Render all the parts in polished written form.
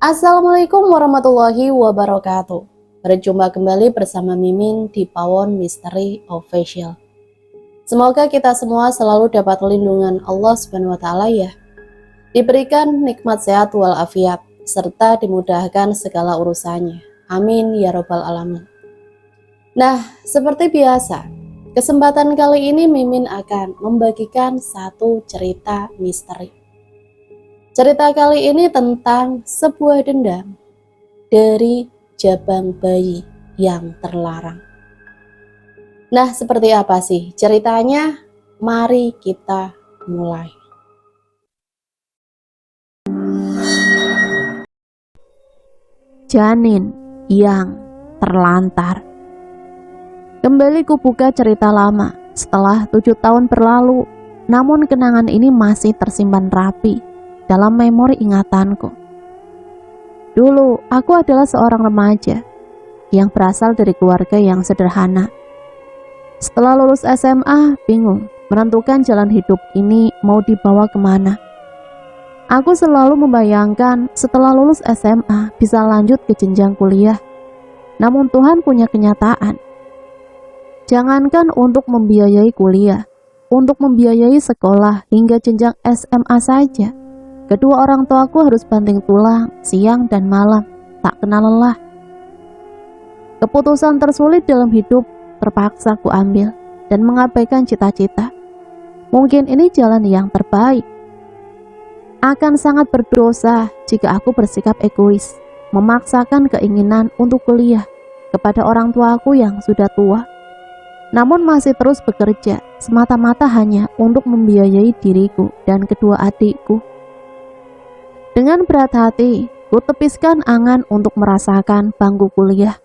Assalamualaikum warahmatullahi wabarakatuh. Berjumpa kembali bersama Mimin di Pawon Misteri Official. Semoga kita semua selalu dapat lindungan Allah Subhanahu wa taala ya. Diberikan nikmat sehat walafiat serta dimudahkan segala urusannya. Amin ya robbal alamin. Nah, seperti biasa, kesempatan kali ini Mimin akan membagikan satu cerita misteri. Cerita kali ini tentang sebuah dendam dari jabang bayi yang terlarang. Nah, seperti apa sih ceritanya? Mari kita mulai. Janin yang terlantar. Kembali kubuka cerita lama setelah 7 tahun berlalu, namun kenangan ini masih tersimpan rapi dalam memori ingatanku. Dulu, aku adalah seorang remaja yang berasal dari keluarga yang sederhana. Setelah lulus SMA, bingung menentukan jalan hidup ini mau dibawa kemana. Aku selalu membayangkan setelah lulus SMA bisa lanjut ke jenjang kuliah. Namun Tuhan punya kenyataan. Jangankan untuk membiayai kuliah, untuk membiayai sekolah hingga jenjang SMA saja, kedua orang tuaku harus banting tulang siang dan malam, tak kenal lelah. Keputusan tersulit dalam hidup terpaksa ku ambil dan mengabaikan cita-cita. Mungkin ini jalan yang terbaik. Akan sangat berdosa jika aku bersikap egois, memaksakan keinginan untuk kuliah kepada orang tuaku yang sudah tua, namun masih terus bekerja semata-mata hanya untuk membiayai diriku dan kedua adikku. Dengan berat hati, ku tepiskan angan untuk merasakan bangku kuliah.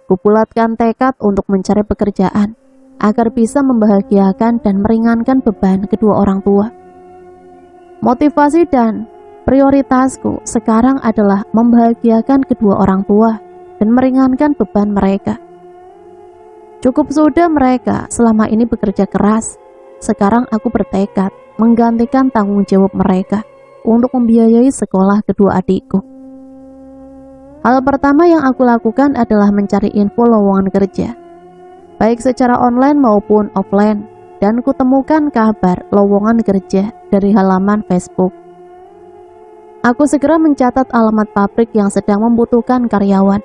Ku bulatkan tekad untuk mencari pekerjaan, agar bisa membahagiakan dan meringankan beban kedua orang tua. Motivasi dan prioritasku sekarang adalah membahagiakan kedua orang tua dan meringankan beban mereka. Cukup sudah mereka selama ini bekerja keras. Sekarang aku bertekad menggantikan tanggung jawab mereka untuk membiayai sekolah kedua adikku. Hal pertama yang aku lakukan adalah mencari info lowongan kerja, baik secara online maupun offline, dan kutemukan kabar lowongan kerja dari halaman Facebook. Aku segera mencatat alamat pabrik yang sedang membutuhkan karyawan.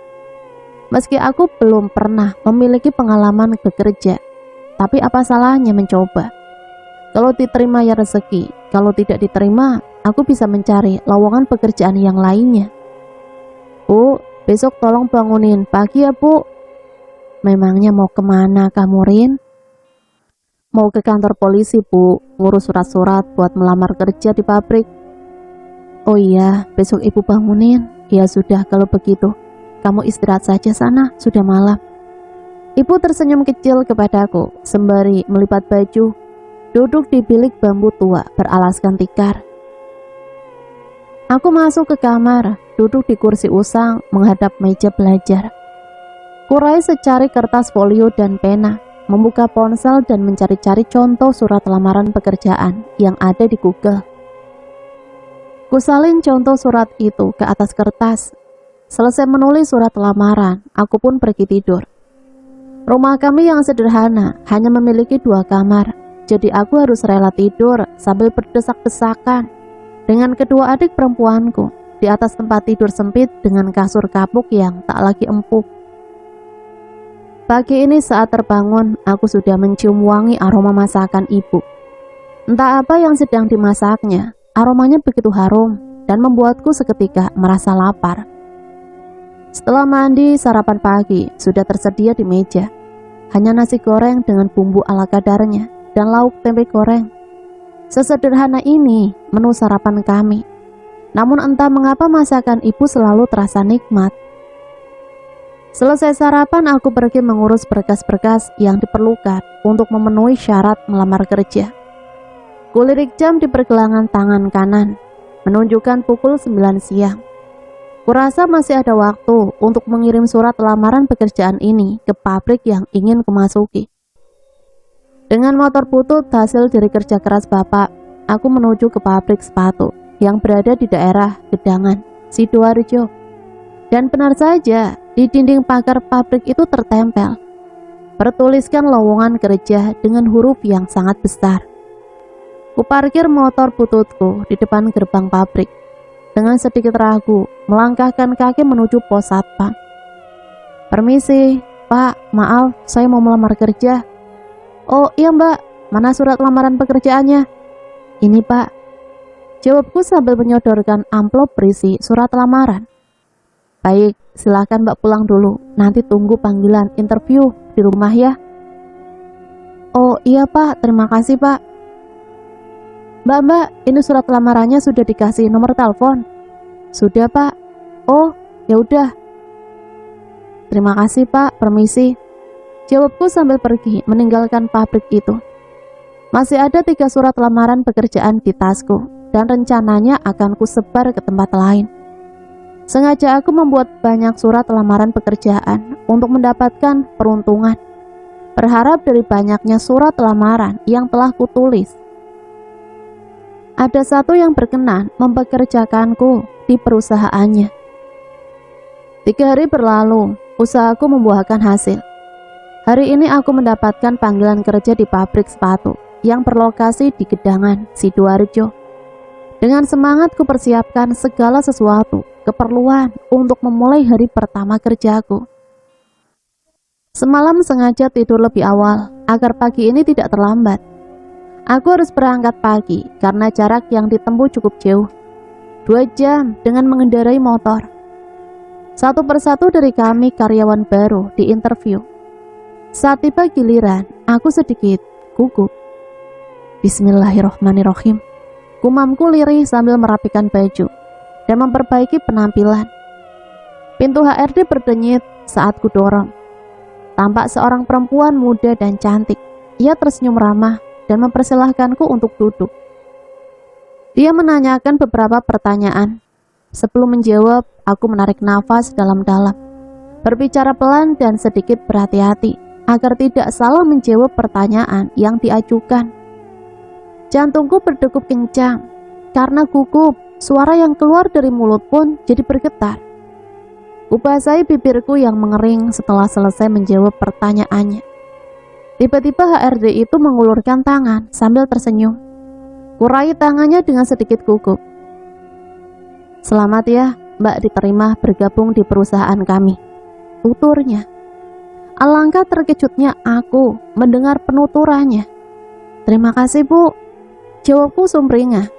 Meski aku belum pernah memiliki pengalaman bekerja, tapi apa salahnya mencoba? Kalau diterima ya rezeki, kalau tidak diterima, aku bisa mencari lowongan pekerjaan yang lainnya. Bu, besok tolong bangunin pagi ya bu. Memangnya mau kemana kamu Rin? Mau ke kantor polisi bu, ngurus surat-surat buat melamar kerja di pabrik. Oh iya, besok ibu bangunin. Ya sudah kalau begitu, kamu istirahat saja sana, sudah malam. Ibu tersenyum kecil kepadaku sembari melipat baju, duduk di bilik bambu tua beralaskan tikar. Aku masuk ke kamar, duduk di kursi usang menghadap meja belajar. Kurai secari kertas folio dan pena, membuka ponsel dan mencari-cari contoh surat lamaran pekerjaan yang ada di Google. Kusalin contoh surat itu ke atas kertas. Selesai menulis surat lamaran, aku pun pergi tidur. Rumah kami yang sederhana hanya memiliki 2 kamar, jadi aku harus rela tidur sambil berdesak-desakan dengan kedua adik perempuanku di atas tempat tidur sempit dengan kasur kapuk yang tak lagi empuk. Pagi ini saat terbangun, aku sudah mencium wangi aroma masakan ibu. Entah apa yang sedang dimasaknya, aromanya begitu harum dan membuatku seketika merasa lapar. Setelah mandi, sarapan pagi sudah tersedia di meja. Hanya nasi goreng dengan bumbu ala kadarnya dan lauk tempe goreng. Sesederhana ini menu sarapan kami. Namun entah mengapa masakan ibu selalu terasa nikmat. Selesai sarapan, aku pergi mengurus berkas-berkas yang diperlukan untuk memenuhi syarat melamar kerja. Kulirik jam di pergelangan tangan kanan, menunjukkan pukul 9 siang. Kurasa masih ada waktu untuk mengirim surat lamaran pekerjaan ini ke pabrik yang ingin kumasuki. Dengan motor butut hasil dari kerja keras bapak, aku menuju ke pabrik sepatu yang berada di daerah Gedangan. Sidoarjo. Dan benar saja, di dinding pagar pabrik itu tertempel, bertuliskan lowongan kerja dengan huruf yang sangat besar. Kuparkir motor bututku di depan gerbang pabrik. Dengan sedikit ragu, melangkahkan kaki menuju pos satpam. Permisi, Pak, maaf, saya mau melamar kerja. Oh iya Mbak, mana surat lamaran pekerjaannya? Ini Pak. Jawabku sambil menyodorkan amplop berisi surat lamaran. Baik, silakan Mbak pulang dulu, nanti tunggu panggilan interview di rumah ya. Oh iya Pak, terima kasih Pak. Mbak, ini surat lamarannya sudah dikasih nomor telepon. Sudah Pak. Oh, ya udah. Terima kasih Pak, permisi. Jawabku sambil pergi meninggalkan pabrik itu. Masih ada 3 surat lamaran pekerjaan di tasku dan rencananya akan kusebar ke tempat lain. Sengaja aku membuat banyak surat lamaran pekerjaan untuk mendapatkan peruntungan. Berharap dari banyaknya surat lamaran yang telah kutulis, ada satu yang berkenan mempekerjakanku di perusahaannya. 3 hari berlalu, usahaku membuahkan hasil. Hari ini aku mendapatkan panggilan kerja di pabrik sepatu yang berlokasi di Gedangan, Sidoarjo. Dengan semangat kupersiapkan segala sesuatu, keperluan untuk memulai hari pertama kerjaku. Semalam sengaja tidur lebih awal agar pagi ini tidak terlambat. Aku harus berangkat pagi karena jarak yang ditempuh cukup jauh. 2 jam dengan mengendarai motor. Satu persatu dari kami karyawan baru di interview. Saat tiba giliran, aku sedikit gugup. Bismillahirrohmanirrohim. Gumamku lirih sambil merapikan baju dan memperbaiki penampilan. Pintu HRD berdenyit saat kudorong. Tampak seorang perempuan muda dan cantik. Ia tersenyum ramah dan mempersilahkanku untuk duduk. Dia menanyakan beberapa pertanyaan. Sebelum menjawab, aku menarik nafas dalam-dalam, berbicara pelan dan sedikit berhati-hati agar tidak salah menjawab pertanyaan yang diajukan. Jantungku berdegup kencang karena gugup. Suara yang keluar dari mulut pun jadi bergetar. Kubasahi bibirku yang mengering setelah selesai menjawab pertanyaannya. Tiba-tiba HRD itu mengulurkan tangan sambil tersenyum. Kurai tangannya dengan sedikit gugup. Selamat ya, Mbak diterima bergabung di perusahaan kami, tuturnya. Alangkah terkejutnya aku mendengar penuturannya. Terima kasih Bu, jawabku sumringah.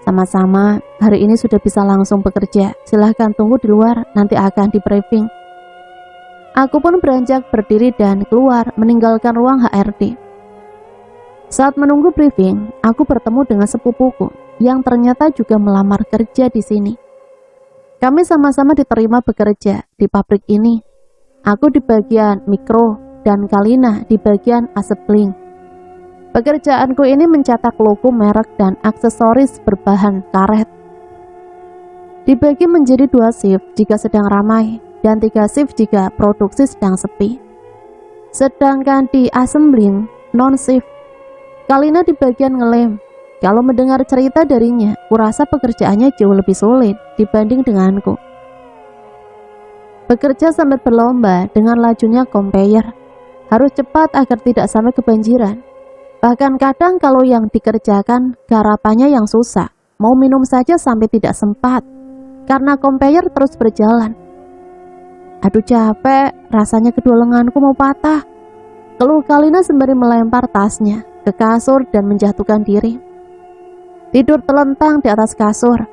Sama-sama, hari ini sudah bisa langsung bekerja. Silahkan tunggu di luar, nanti akan di briefing. Aku pun beranjak berdiri dan keluar meninggalkan ruang HRD. Saat menunggu briefing, aku bertemu dengan sepupuku yang ternyata juga melamar kerja di sini. Kami sama-sama diterima bekerja di pabrik ini. Aku di bagian mikro dan Kalina di bagian assembling. Pekerjaanku ini mencetak logo merek dan aksesoris berbahan karet. Dibagi menjadi 2 shift jika sedang ramai dan 3 shift jika produksi sedang sepi. Sedangkan di assembling non-shift, Kalina di bagian ngelem. Kalau mendengar cerita darinya, kurasa pekerjaannya jauh lebih sulit dibanding denganku. Bekerja sambil berlomba dengan lajunya conveyor. Harus cepat agar tidak sampai kebanjiran. Bahkan kadang kalau yang dikerjakan garapannya yang susah, mau minum saja sampai tidak sempat karena conveyor terus berjalan. Aduh capek, rasanya kedua lenganku mau patah. Keluh Kalina sembari melempar tasnya ke kasur dan menjatuhkan diri. Tidur terlentang di atas kasur.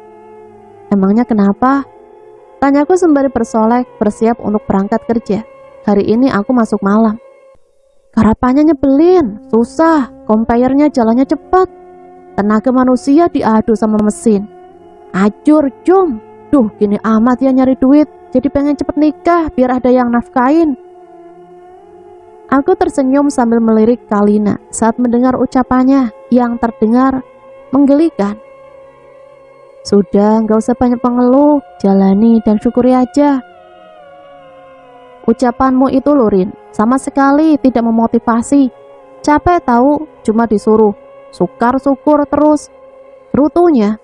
Emangnya kenapa? Tanyaku sembari bersolek bersiap untuk berangkat kerja. Hari ini aku masuk malam. Garapannya nyebelin, susah, conveyornya jalannya cepat. Tenaga manusia diadu sama mesin. Ajur, jom. Duh, gini amat ya nyari duit. Jadi pengen cepet nikah biar ada yang nafkain. Aku tersenyum sambil melirik Kalina saat mendengar ucapannya yang terdengar menggelikan. Sudah, gak usah banyak pengeluh, jalani dan syukuri aja. Ucapanmu itu Lurin, sama sekali tidak memotivasi. Capek tahu, cuma disuruh sukar syukur terus. Rutunya,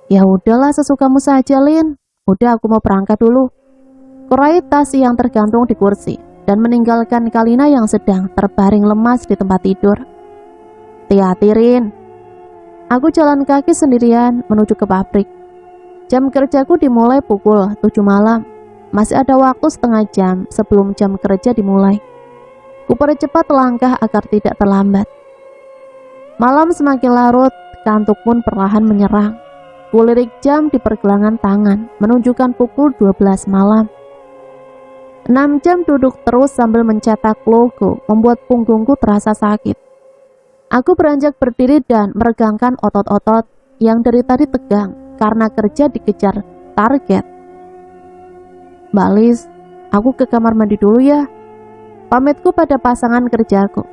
Ya udahlah, sesukamu saja, Lin. Udah, aku mau berangkat dulu. Kurai tas yang tergantung di kursi dan meninggalkan Kalina yang sedang terbaring lemas di tempat tidur. Hati-hati, Rin. Aku jalan kaki sendirian menuju ke pabrik. Jam kerjaku dimulai pukul 7 malam. Masih ada waktu setengah jam sebelum jam kerja dimulai. Kupercepat langkah agar tidak terlambat. Malam semakin larut, kantuk pun perlahan menyerang. Kulirik jam di pergelangan tangan menunjukkan pukul 12 malam. 6 jam duduk terus sambil mencetak logo membuat punggungku terasa sakit. Aku beranjak berdiri dan meregangkan otot-otot yang dari tadi tegang karena kerja dikejar target. Mbak Lis, aku ke kamar mandi dulu ya. Pamitku pada pasangan kerjaku.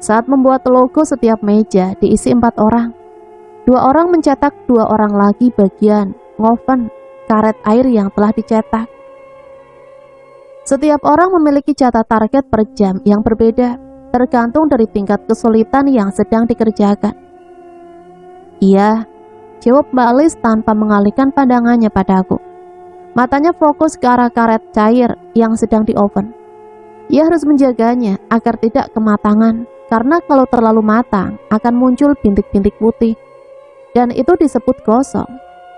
Saat membuat logo setiap meja diisi 4 orang. 2 orang mencetak, 2 orang lagi bagian ngoven karet air yang telah dicetak. Setiap orang memiliki jatah target per jam yang berbeda, tergantung dari tingkat kesulitan yang sedang dikerjakan. Iya, jawab Mbak Lis tanpa mengalihkan pandangannya padaku. Matanya fokus ke arah karet cair yang sedang di oven. Ia harus menjaganya agar tidak kematangan, karena kalau terlalu matang akan muncul bintik-bintik putih. Dan itu disebut gosong,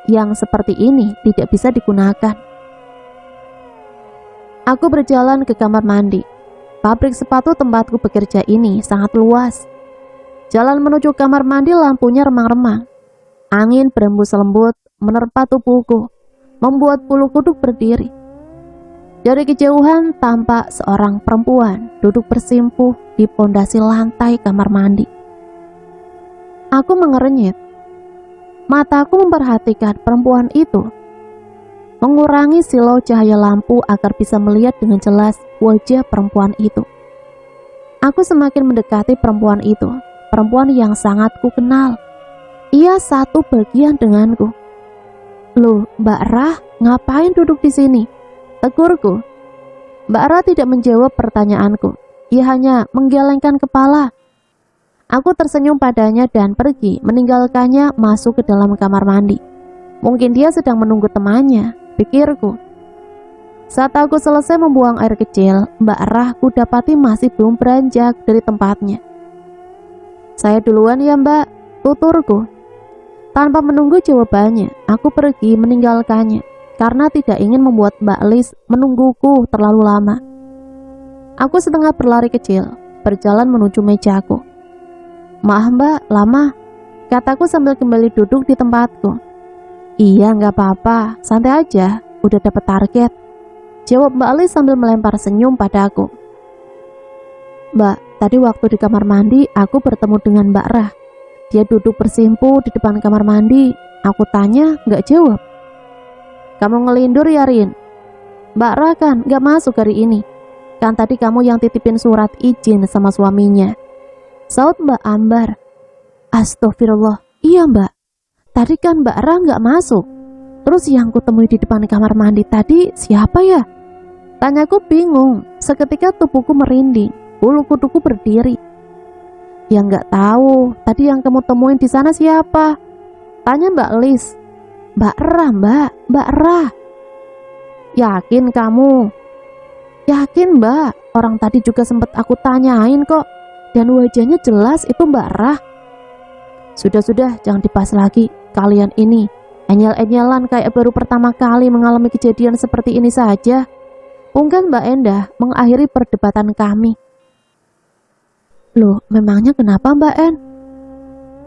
yang seperti ini tidak bisa digunakan. Aku berjalan ke kamar mandi. Pabrik sepatu tempatku bekerja ini sangat luas. Jalan menuju kamar mandi lampunya remang-remang. Angin berembus lembut menerpa tubuhku, membuat bulu kuduk berdiri. Dari kejauhan tampak seorang perempuan duduk bersimpuh di pondasi lantai kamar mandi. Aku mengerenyit. Mataku memperhatikan perempuan itu, mengurangi silau cahaya lampu agar bisa melihat dengan jelas wajah perempuan itu. Aku semakin mendekati perempuan itu, perempuan yang sangat ku kenal. Ia satu bagian denganku. Loh, Mbak Rah, ngapain duduk di sini? Tegurku. Mbak Rah tidak menjawab pertanyaanku. Ia hanya menggelengkan kepala. Aku tersenyum padanya dan pergi meninggalkannya masuk ke dalam kamar mandi. Mungkin dia sedang menunggu temannya, pikirku. Saat aku selesai membuang air kecil, Mbak Rah ku dapati masih belum beranjak dari tempatnya. Saya duluan ya Mbak, tuturku. Tanpa menunggu jawabannya, aku pergi meninggalkannya karena tidak ingin membuat Mbak Lis menungguku terlalu lama. Aku setengah berlari kecil, berjalan menuju mejaku. Maaf Mbak, lama, kataku sambil kembali duduk di tempatku. Iya, nggak apa-apa, santai aja, udah dapat target, jawab Mbak Lis sambil melempar senyum padaku. Mbak, tadi waktu di kamar mandi aku bertemu dengan Mbak Rah. Dia duduk bersimpuh di depan kamar mandi. Aku tanya, nggak jawab. Kamu ngelindur ya Rin? Mbak Rah kan nggak masuk hari ini. Kan tadi kamu yang titipin surat izin sama suaminya, saut Mbak Ambar. Astagfirullah, iya Mbak. Tadi kan Mbak Rah nggak masuk. Terus yang kutemui di depan kamar mandi tadi siapa ya? Tanyaku bingung. Seketika tubuhku merinding, bulu kuduku berdiri. Ya nggak tahu, tadi yang kamu temuin di sana siapa? Tanya Mbak Lis. Mbak Rah Mbak, Mbak Rah. Yakin kamu? Yakin Mbak, orang tadi juga sempat aku tanyain kok. Dan wajahnya jelas itu Mbak Rah. Sudah, jangan dibahas lagi. Kalian ini enyel-enyelan kayak baru pertama kali mengalami kejadian seperti ini saja. Ungkap Mbak Endah mengakhiri perdebatan kami. Loh, memangnya kenapa Mbak En?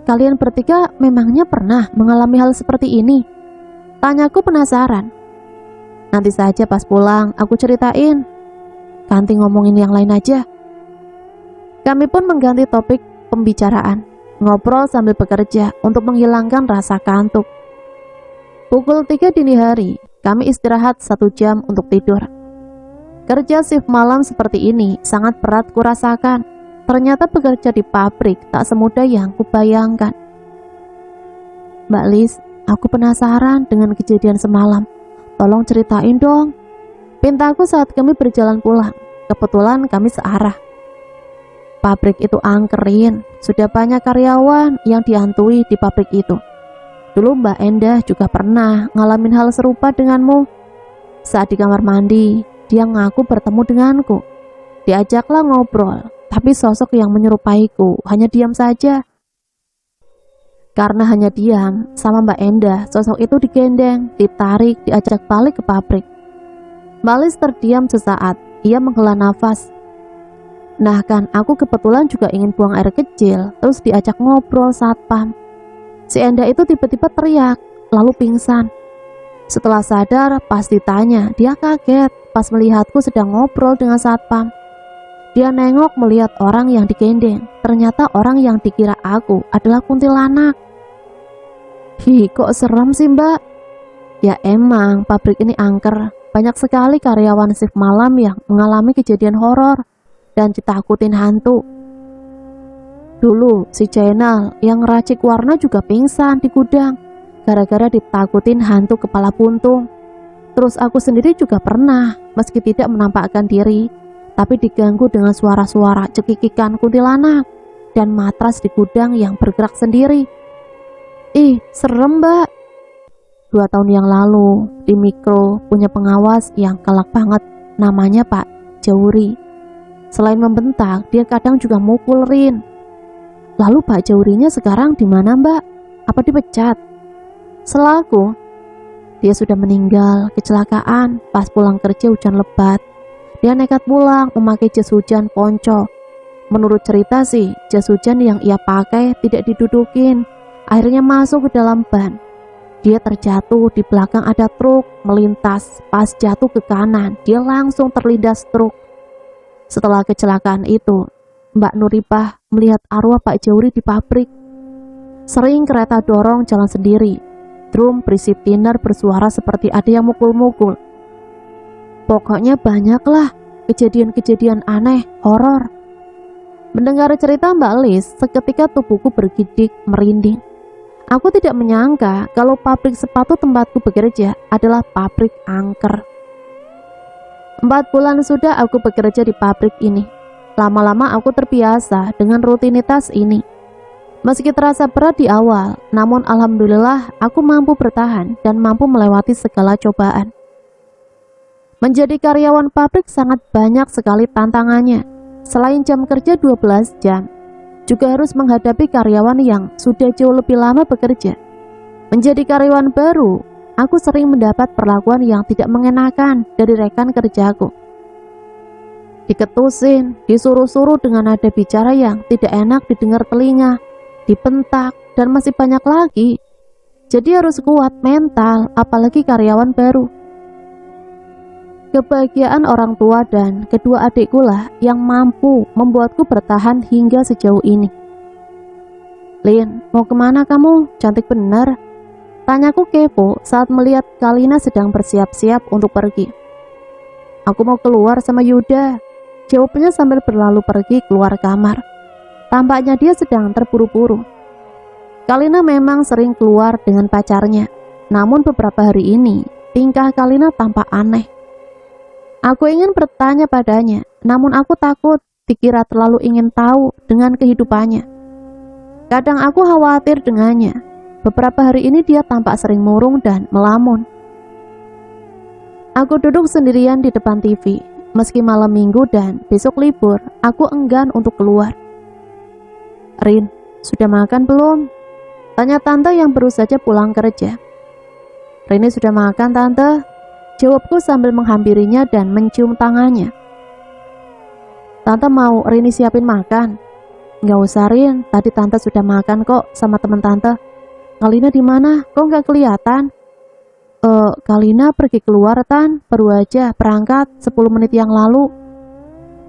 Kalian bertiga memangnya pernah mengalami hal seperti ini? Tanyaku penasaran. Nanti saja pas pulang aku ceritain. Ganti ngomongin yang lain aja. Kami pun mengganti topik pembicaraan, ngobrol sambil bekerja untuk menghilangkan rasa kantuk. Pukul 3 dini hari, kami istirahat 1 jam untuk tidur. Kerja shift malam seperti ini sangat berat kurasakan. Ternyata bekerja di pabrik tak semudah yang kubayangkan. Mbak Lis, aku penasaran dengan kejadian semalam. Tolong ceritain dong, pintaku saat kami berjalan pulang. Kebetulan kami searah. Pabrik itu angkerin, sudah banyak karyawan yang dihantui di pabrik itu. Dulu Mbak Endah juga pernah ngalamin hal serupa denganmu. Saat di kamar mandi, dia ngaku bertemu denganku. Diajaklah ngobrol, tapi sosok yang menyerupaiku hanya diam saja. Karena hanya diam, sama Mbak Endah, sosok itu digendeng, ditarik, diajak balik ke pabrik. Mbak Lis terdiam sesaat, ia menghela nafas. Nah kan, aku kebetulan juga ingin buang air kecil, terus diajak ngobrol satpam. Si Endah itu tiba-tiba teriak, lalu pingsan. Setelah sadar, pas ditanya, dia kaget pas melihatku sedang ngobrol dengan satpam. Dia nengok melihat orang yang digendeng, ternyata orang yang dikira aku adalah kuntilanak. Hi, kok serem sih Mbak? Ya emang, pabrik ini angker. Banyak sekali karyawan shift malam yang mengalami kejadian horor dan ditakutin hantu. Dulu si Jainal yang ngeracik warna juga pingsan di gudang gara-gara ditakutin hantu kepala buntung. Terus aku sendiri juga pernah, meski tidak menampakkan diri, tapi diganggu dengan suara-suara cekikikan kuntilanak dan matras di gudang yang bergerak sendiri. Ih, serem Mbak. 2 tahun yang lalu di Mikro punya pengawas yang galak banget, namanya Pak Jauri. Selain membentak, dia kadang juga mukul Rin. Lalu Pak Jaurinya sekarang di mana Mbak? Apa dipecat? Selaku, dia sudah meninggal kecelakaan pas pulang kerja hujan lebat. Dia nekat pulang memakai jas hujan ponco. Menurut cerita sih, jas hujan yang ia pakai tidak didudukin, akhirnya masuk ke dalam ban. Dia terjatuh, di belakang ada truk melintas. Pas jatuh ke kanan, dia langsung terlindas truk. Setelah kecelakaan itu, Mbak Nuripah melihat arwah Pak Jauri di pabrik. Sering kereta dorong jalan sendiri. Drum berisi tiner bersuara seperti ada yang mukul-mukul. Pokoknya banyaklah kejadian-kejadian aneh, horor. Mendengar cerita Mbak Lis, seketika tubuhku bergidik, merinding. Aku tidak menyangka kalau pabrik sepatu tempatku bekerja adalah pabrik angker. 4 bulan sudah aku bekerja di pabrik ini. Lama-lama aku terbiasa dengan rutinitas ini. Meski terasa berat di awal, namun alhamdulillah aku mampu bertahan dan mampu melewati segala cobaan. Menjadi karyawan pabrik sangat banyak sekali tantangannya. Selain jam kerja 12 jam, juga harus menghadapi karyawan yang sudah jauh lebih lama bekerja. Menjadi karyawan baru, aku sering mendapat perlakuan yang tidak mengenakan dari rekan kerjaku. Diketusin, disuruh-suruh dengan nada bicara yang tidak enak didengar telinga, dipentak, dan masih banyak lagi. Jadi harus kuat mental, apalagi karyawan baru. Kebahagiaan orang tua dan kedua adikku lah yang mampu membuatku bertahan hingga sejauh ini. Lin, mau kemana kamu? Cantik bener. Tanyaku kepo saat melihat Kalina sedang bersiap-siap untuk pergi. Aku mau keluar sama Yuda, jawabnya sambil berlalu pergi keluar kamar. Tampaknya dia sedang terburu-buru. Kalina memang sering keluar dengan pacarnya, namun beberapa hari ini tingkah Kalina tampak aneh. Aku ingin bertanya padanya, namun aku takut dikira terlalu ingin tahu dengan kehidupannya. Kadang aku khawatir dengannya. Beberapa hari ini dia tampak sering murung dan melamun. Aku duduk sendirian di depan TV. Meski malam minggu dan besok libur, aku enggan untuk keluar. Rin, sudah makan belum? Tanya tante yang baru saja pulang kerja. Rini sudah makan tante, jawabku sambil menghampirinya dan mencium tangannya. Tante mau Rini siapin makan? Nggak usah Rin, tadi tante sudah makan kok sama teman tante. Kalina di mana? Kok nggak kelihatan? Kalina pergi keluar Tan, baru aja berangkat 10 menit yang lalu.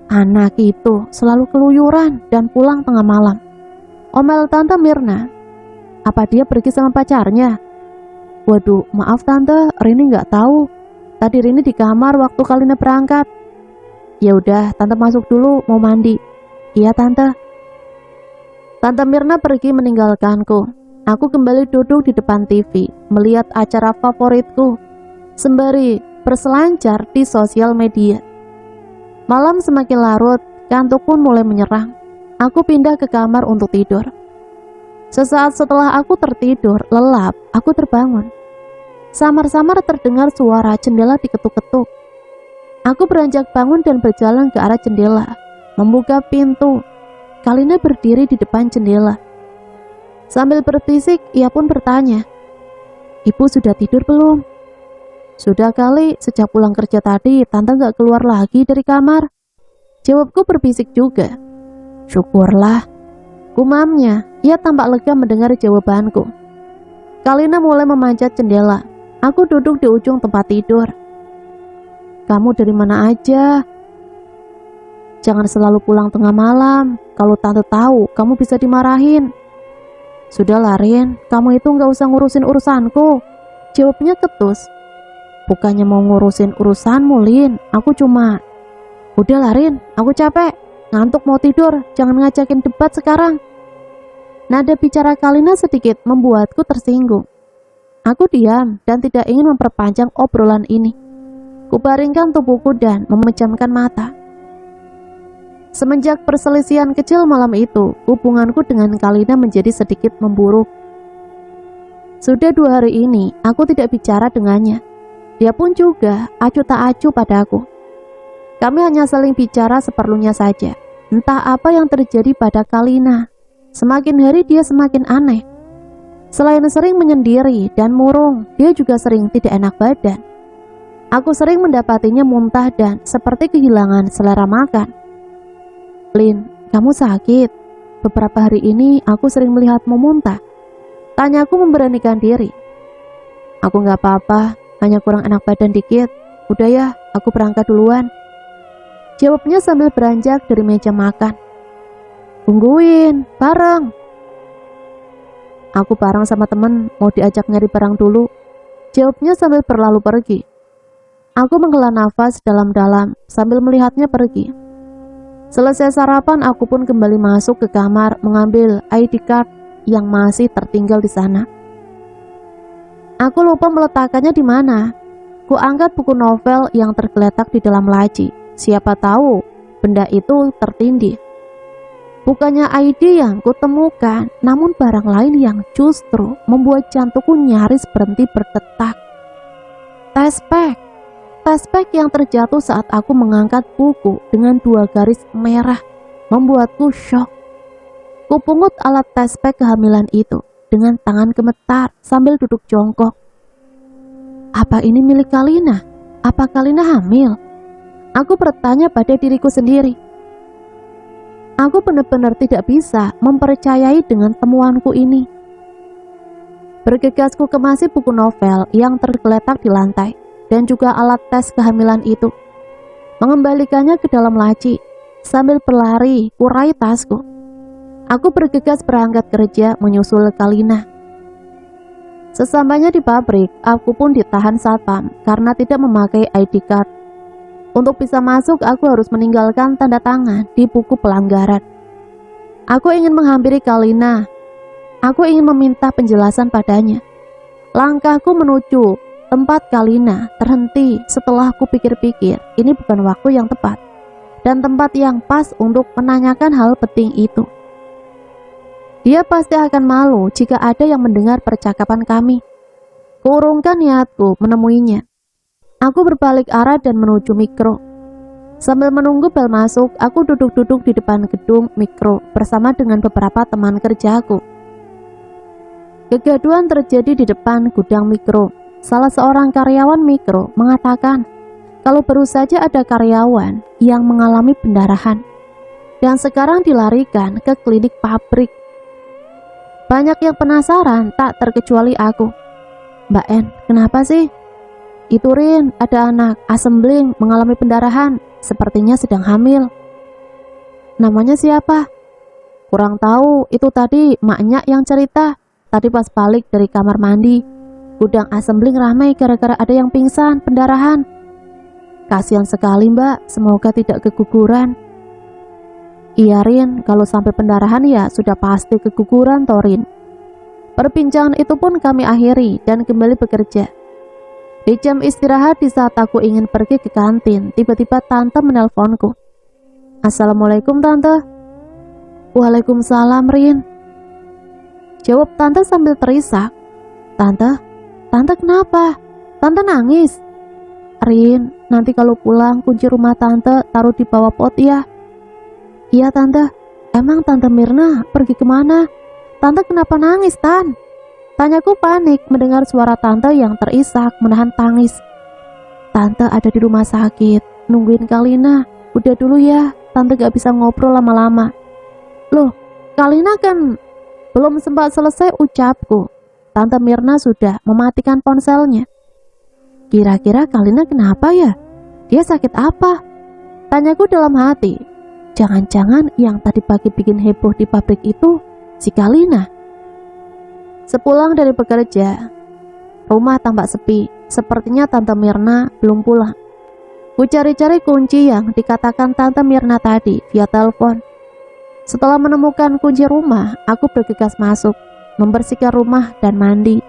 Anak itu selalu keluyuran dan pulang tengah malam. Omel tante Mirna. Apa dia pergi sama pacarnya? Waduh, maaf tante, Rini nggak tahu. Tadi Rini di kamar waktu Kalina berangkat. Ya udah, tante masuk dulu mau mandi. Iya tante. Tante Mirna pergi meninggalkanku. Aku kembali duduk di depan TV, melihat acara favoritku, sembari berselancar di sosial media. Malam semakin larut, kantuk pun mulai menyerang. Aku pindah ke kamar untuk tidur. Sesaat setelah aku tertidur lelap, aku terbangun. Samar-samar terdengar suara jendela diketuk-ketuk. Aku beranjak bangun dan berjalan ke arah jendela, membuka pintu. Kalina berdiri di depan jendela. Sambil berbisik, ia pun bertanya, "Ibu sudah tidur belum?" "Sudah kali, sejak pulang kerja tadi, tante gak keluar lagi dari kamar." Jawabku berbisik juga. "Syukurlah," gumamnya. Ia tampak lega mendengar jawabanku. Kalina mulai memanjat jendela. Aku duduk di ujung tempat tidur. "Kamu dari mana aja? Jangan selalu pulang tengah malam. Kalau tante tahu, kamu bisa dimarahin." "Sudah Rin, kamu itu gak usah ngurusin urusanku," jawabnya ketus. "Bukannya mau ngurusin urusanmu, Lin. Aku cuma..." "Udah Rin, aku capek. Ngantuk mau tidur, jangan ngajakin debat sekarang." Nada bicara Kalina sedikit membuatku tersinggung. Aku diam dan tidak ingin memperpanjang obrolan ini. Kubaringkan tubuhku dan memejamkan mata. Semenjak perselisihan kecil malam itu, hubunganku dengan Kalina menjadi sedikit memburuk. Sudah 2 hari ini, aku tidak bicara dengannya. Dia pun juga acuh tak acuh padaku. Kami hanya saling bicara seperlunya saja. Entah apa yang terjadi pada Kalina. Semakin hari dia semakin aneh. Selain sering menyendiri dan murung, dia juga sering tidak enak badan. Aku sering mendapatinya muntah dan seperti kehilangan selera makan. "Lin, kamu sakit? Beberapa hari ini aku sering melihatmu muntah." Tanyaku memberanikan diri. "Aku gak apa-apa, hanya kurang enak badan dikit. Udah ya, aku berangkat duluan," jawabnya sambil beranjak dari meja makan. "Tungguin, bareng." "Aku bareng sama temen, mau diajak nyari barang dulu," jawabnya sambil berlalu pergi. Aku menghela nafas dalam-dalam sambil melihatnya pergi. Selesai sarapan, aku pun kembali masuk ke kamar mengambil ID card yang masih tertinggal di sana. Aku lupa meletakkannya di mana. Ku angkat buku novel yang tergeletak di dalam laci. Siapa tahu benda itu tertindih. Bukannya ID yang kutemukan, namun barang lain yang justru membuat jantungku nyaris berhenti berdetak. Tespek yang terjatuh saat aku mengangkat buku dengan 2 garis merah membuatku syok. Kupungut alat tespek kehamilan itu dengan tangan gemetar sambil duduk jongkok. Apa ini milik Kalina? Apa Kalina hamil? Aku bertanya pada diriku sendiri. Aku benar-benar tidak bisa mempercayai dengan temuanku ini. Bergegas ku kemasi buku novel yang tergeletak di lantai dan juga alat tes kehamilan itu. Mengembalikannya ke dalam laci. Sambil berlari, ku raih tasku. Aku bergegas berangkat kerja menyusul Kalina. Sesampainya di pabrik, aku pun ditahan satpam karena tidak memakai ID card. Untuk bisa masuk, aku harus meninggalkan tanda tangan di buku pelanggaran. Aku ingin menghampiri Kalina. Aku ingin meminta penjelasan padanya. Langkahku menuju tempat Kalina terhenti setelah aku pikir-pikir ini bukan waktu yang tepat dan tempat yang pas untuk menanyakan hal penting itu. Dia pasti akan malu jika ada yang mendengar percakapan kami. Kuurungkan niatku menemuinya. Aku berbalik arah dan menuju mikro. Sambil menunggu bel masuk, aku duduk-duduk di depan gedung mikro bersama dengan beberapa teman kerjaku. Kegaduhan terjadi di depan gudang mikro. Salah seorang karyawan mikro mengatakan kalau baru saja ada karyawan yang mengalami pendarahan dan sekarang dilarikan ke klinik pabrik. Banyak yang penasaran, tak terkecuali aku. "Mbak En, kenapa sih?" "Itu Rin, ada anak assembling mengalami pendarahan, sepertinya sedang hamil." "Namanya siapa?" "Kurang tahu, itu tadi maknya yang cerita. Tadi pas balik dari kamar mandi, gudang assembling ramai gara-gara ada yang pingsan pendarahan." "Kasihan sekali Mbak, semoga tidak keguguran." "Iya Rin, kalau sampai pendarahan ya sudah pasti keguguran Torin." Perbincangan itu pun kami akhiri dan kembali bekerja. Di jam istirahat di saat aku ingin pergi ke kantin, tiba-tiba tante menelponku. "Assalamualaikum tante." "Waalaikumsalam Rin." Jawab tante sambil terisak. Tante kenapa? Tante nangis. Rin, nanti kalau pulang kunci rumah tante taruh di bawah pot ya. Iya tante. Emang tante Mirna pergi kemana? Tante kenapa nangis, Tan? Tanyaku panik mendengar suara tante yang terisak menahan tangis. Tante ada di rumah sakit, nungguin Kalina. Udah dulu ya, tante gak bisa ngobrol lama-lama. Loh, Kalina kan belum sempat selesai ucapku. Tante Mirna sudah mematikan ponselnya. Kira-kira Kalina kenapa ya? Dia sakit apa? Tanyaku dalam hati. Jangan-jangan yang tadi pagi bikin heboh di pabrik itu si Kalina. Sepulang dari bekerja, rumah tampak sepi. Sepertinya Tante Mirna belum pulang. Ku cari-cari kunci yang dikatakan Tante Mirna tadi via telepon. Setelah menemukan kunci rumah, aku bergegas masuk, membersihkan rumah dan mandi.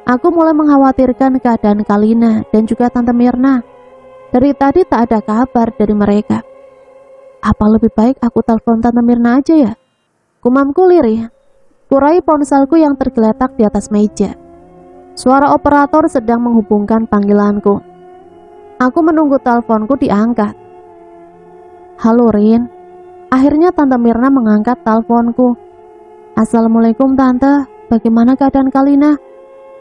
Aku mulai mengkhawatirkan keadaan Kalina dan juga Tante Mirna. Dari tadi tak ada kabar dari mereka. Apa lebih baik aku telepon Tante Mirna aja ya? Gumamku lirih. Kurai ponselku yang tergeletak di atas meja. Suara operator sedang menghubungkan panggilanku. Aku menunggu teleponku diangkat. Halo Rin. Akhirnya Tante Mirna mengangkat teleponku. Assalamualaikum Tante, bagaimana keadaan Kalina?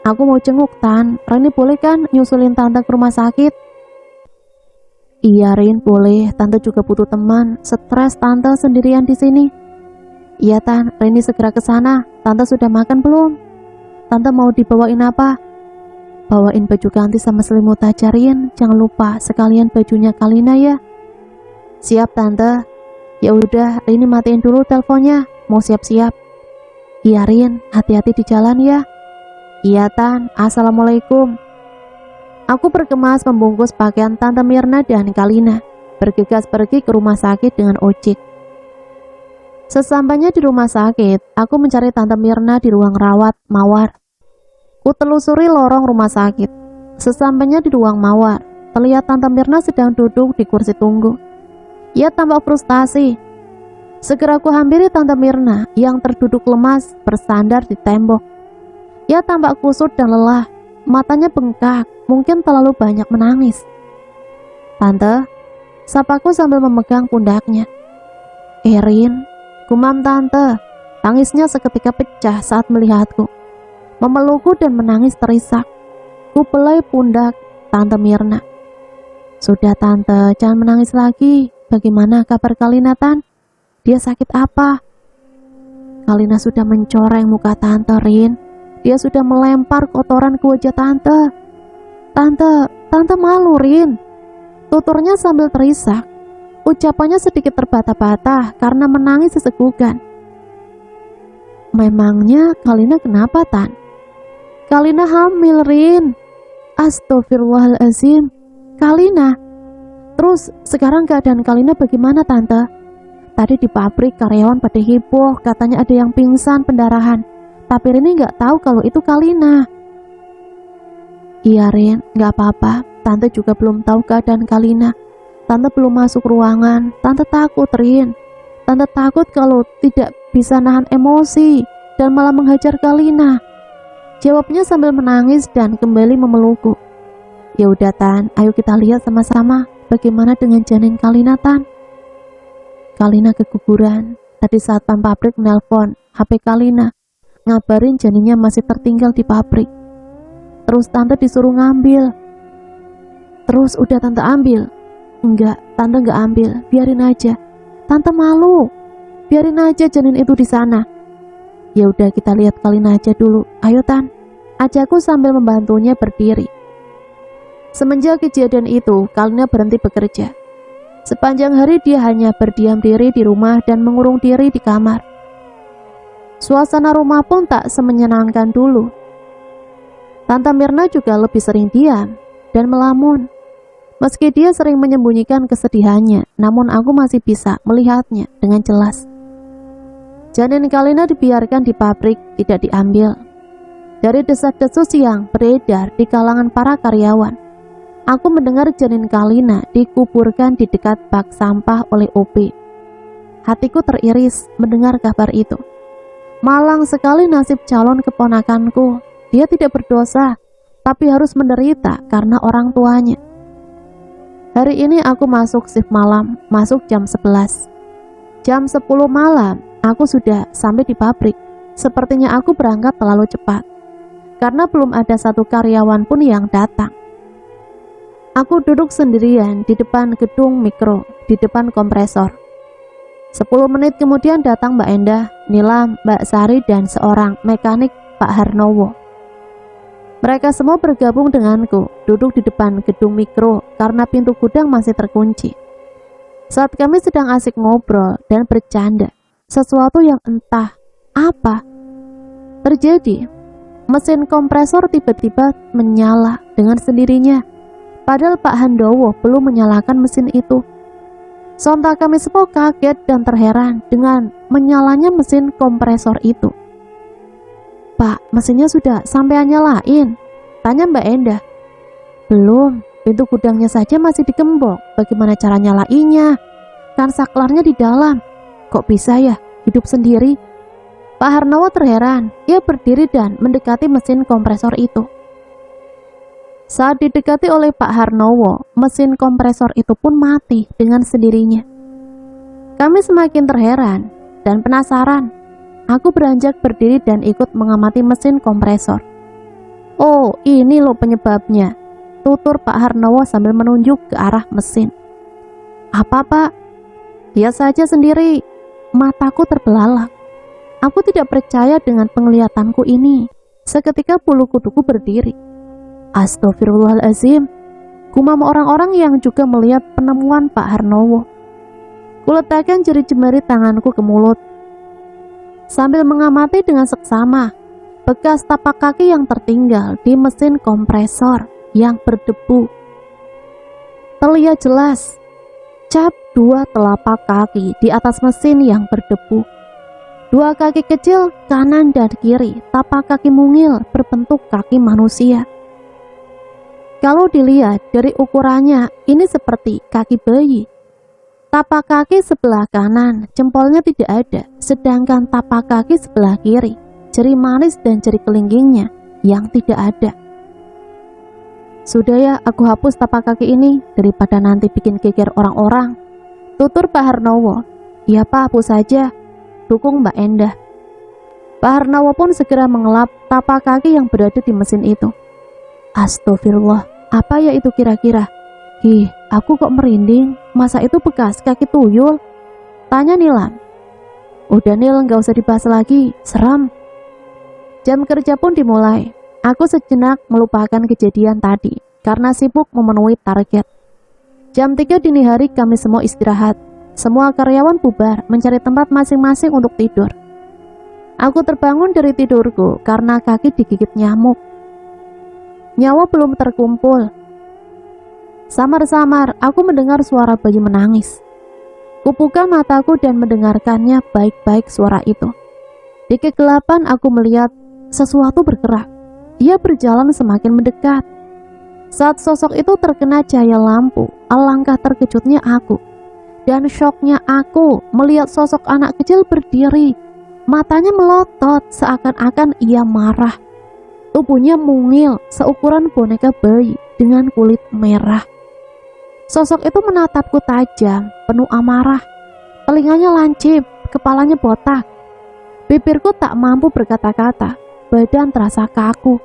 Aku mau jenguk Tan. Rini boleh kan nyusulin Tante ke rumah sakit? Iya Rin, boleh. Tante juga butuh teman. Stres Tante sendirian di sini. Iya Tan, Rini segera ke sana. Tante sudah makan belum? Tante mau dibawain apa? Bawain baju ganti sama selimut aja Rin. Jangan lupa sekalian bajunya Kalina ya. Siap Tante. Ya udah, Rini matiin dulu teleponnya. Mau siap-siap. Iya Rin, hati-hati di jalan ya. Iya Tan, assalamualaikum. Aku bergemas membungkus pakaian Tante Mirna dan Kalina, bergegas pergi ke rumah sakit dengan ojek. Sesampainya di rumah sakit, aku mencari Tante Mirna di ruang rawat mawar. Ku telusuri lorong rumah sakit. Sesampainya di ruang mawar, terlihat Tante Mirna sedang duduk di kursi tunggu. Ia tampak frustasi. Segera ku hampiri Tante Mirna yang terduduk lemas bersandar di tembok. Ia tampak kusut dan lelah. Matanya bengkak, mungkin terlalu banyak menangis. Tante, sapaku sambil memegang pundaknya. Rin, gumam Tante. Tangisnya seketika pecah saat melihatku. Memelukku dan menangis terisak. Ku belai pundak Tante Mirna. Sudah Tante, jangan menangis lagi. Bagaimana kabar Kalina Tan? Dia sakit apa? Kalina sudah mencoreng muka Tante Rin. Dia sudah melempar kotoran ke wajah Tante. Tante malu Rin. Tuturnya sambil terisak. Ucapannya sedikit terbata-bata karena menangis sesegukan. Memangnya Kalina kenapa Tan? Kalina hamil Rin. Astagfirullahaladzim. Kalina. Terus sekarang keadaan Kalina bagaimana Tante? Tadi di pabrik karyawan pada heboh, katanya ada yang pingsan pendarahan. Tapi Rini gak tahu kalau itu Kalina. Iya Rin, gak apa-apa. Tante juga belum tahu keadaan Kalina. Tante belum masuk ruangan. Tante takut Rin. Tante takut kalau tidak bisa nahan emosi dan malah menghajar Kalina. Jawabnya sambil menangis dan kembali memelukku. Ya udah Tan, ayo kita lihat sama-sama bagaimana dengan janin Kalina Tan. Kalina keguguran. Tadi saat pabrik menelpon HP Kalina, ngabarin janinnya masih tertinggal di pabrik. Terus Tante disuruh ngambil. Terus udah Tante ambil? Enggak, Tante enggak ambil, biarin aja. Tante malu. Biarin aja janin itu di sana. Ya udah kita lihat Kalina aja dulu. Ayo Tan, ajakku sambil membantunya berdiri. Semenjak kejadian itu, Kalina berhenti bekerja. Sepanjang hari dia hanya berdiam diri di rumah dan mengurung diri di kamar. Suasana rumah pun tak semenyenangkan dulu. Tante Mirna juga lebih sering diam dan melamun. Meski dia sering menyembunyikan kesedihannya, namun aku masih bisa melihatnya dengan jelas. Janin Kalina dibiarkan di pabrik, tidak diambil. Dari desas-desus yang beredar di kalangan para karyawan, aku mendengar janin Kalina dikuburkan di dekat bak sampah oleh OP. Hatiku teriris mendengar kabar itu. Malang sekali nasib calon keponakanku. Dia tidak berdosa, tapi harus menderita karena orang tuanya. Hari ini aku masuk shift malam, masuk jam 11. Jam 10 malam, aku sudah sampai di pabrik. Sepertinya aku berangkat terlalu cepat, karena belum ada satu karyawan pun yang datang. Aku duduk sendirian di depan gedung mikro, di depan kompresor. 10 menit kemudian datang Mbak Endah, Nilam, Mbak Sari, dan seorang mekanik Pak Harnowo. Mereka semua bergabung denganku, duduk di depan gedung mikro karena pintu gudang masih terkunci. Saat kami sedang asik ngobrol dan bercanda, sesuatu yang entah apa terjadi. Mesin kompresor tiba-tiba menyala dengan sendirinya, padahal Pak Handowo belum menyalakan mesin itu. Sontak kami semua kaget dan terheran dengan menyalanya mesin kompresor itu. "Pak, mesinnya sudah sampai nyalain?" tanya Mbak Endah. "Belum, pintu gudangnya saja masih digembok. Bagaimana cara nyalainnya? Kan saklarnya di dalam. Kok bisa ya, hidup sendiri?" Pak Harnowo terheran. Ia berdiri dan mendekati mesin kompresor itu. Saat didekati oleh Pak Harnowo, mesin kompresor itu pun mati dengan sendirinya. Kami semakin terheran dan penasaran. Aku beranjak berdiri dan ikut mengamati mesin kompresor. "Oh, ini loh penyebabnya," tutur Pak Harnowo sambil menunjuk ke arah mesin. "Apa, Pak?" "Lihat saja sendiri." Mataku terbelalak. Aku tidak percaya dengan penglihatanku ini. Seketika bulu kuduku berdiri. Astagfirullahaladzim, gumam orang-orang yang juga melihat penemuan Pak Harnowo. Kuletakkan jari jemari tanganku ke mulut sambil mengamati dengan seksama bekas tapak kaki yang tertinggal di mesin kompresor yang berdebu. Terlihat jelas cap 2 telapak kaki di atas mesin yang berdebu. 2 kaki kecil kanan dan kiri, tapak kaki mungil berbentuk kaki manusia. Kalau dilihat dari ukurannya, ini seperti kaki bayi. Tapak kaki sebelah kanan, jempolnya tidak ada, sedangkan tapak kaki sebelah kiri, jari manis dan jari kelingkingnya yang tidak ada. "Sudah ya, aku hapus tapak kaki ini daripada nanti bikin geger orang-orang," tutur Pak Harnowo. "Iya Pak, hapus saja," dukung Mbak Endah. Pak Harnowo pun segera mengelap tapak kaki yang berada di mesin itu. Astagfirullah, apa ya itu kira-kira? "Ih, aku kok merinding, masa itu bekas kaki tuyul?" tanya Nilam. "Udah Nil, gak usah dibahas lagi, seram." Jam kerja pun dimulai. Aku sejenak melupakan kejadian tadi karena sibuk memenuhi target. Jam 3 dini hari kami semua istirahat. Semua karyawan bubar mencari tempat masing-masing untuk tidur. Aku terbangun dari tidurku karena kaki digigit nyamuk. Nyawa belum terkumpul. Samar-samar aku mendengar suara bayi menangis. Kubuka mataku dan mendengarkannya baik-baik suara itu. Di kegelapan aku melihat sesuatu bergerak. Ia berjalan semakin mendekat. Saat sosok itu terkena cahaya lampu, alangkah terkejutnya aku. Dan syoknya aku melihat sosok anak kecil berdiri. Matanya melotot seakan-akan ia marah. Tubuhnya mungil seukuran boneka bayi dengan kulit merah. Sosok itu menatapku tajam, penuh amarah. Telinganya lancip, kepalanya botak. Bibirku tak mampu berkata-kata, badan terasa kaku.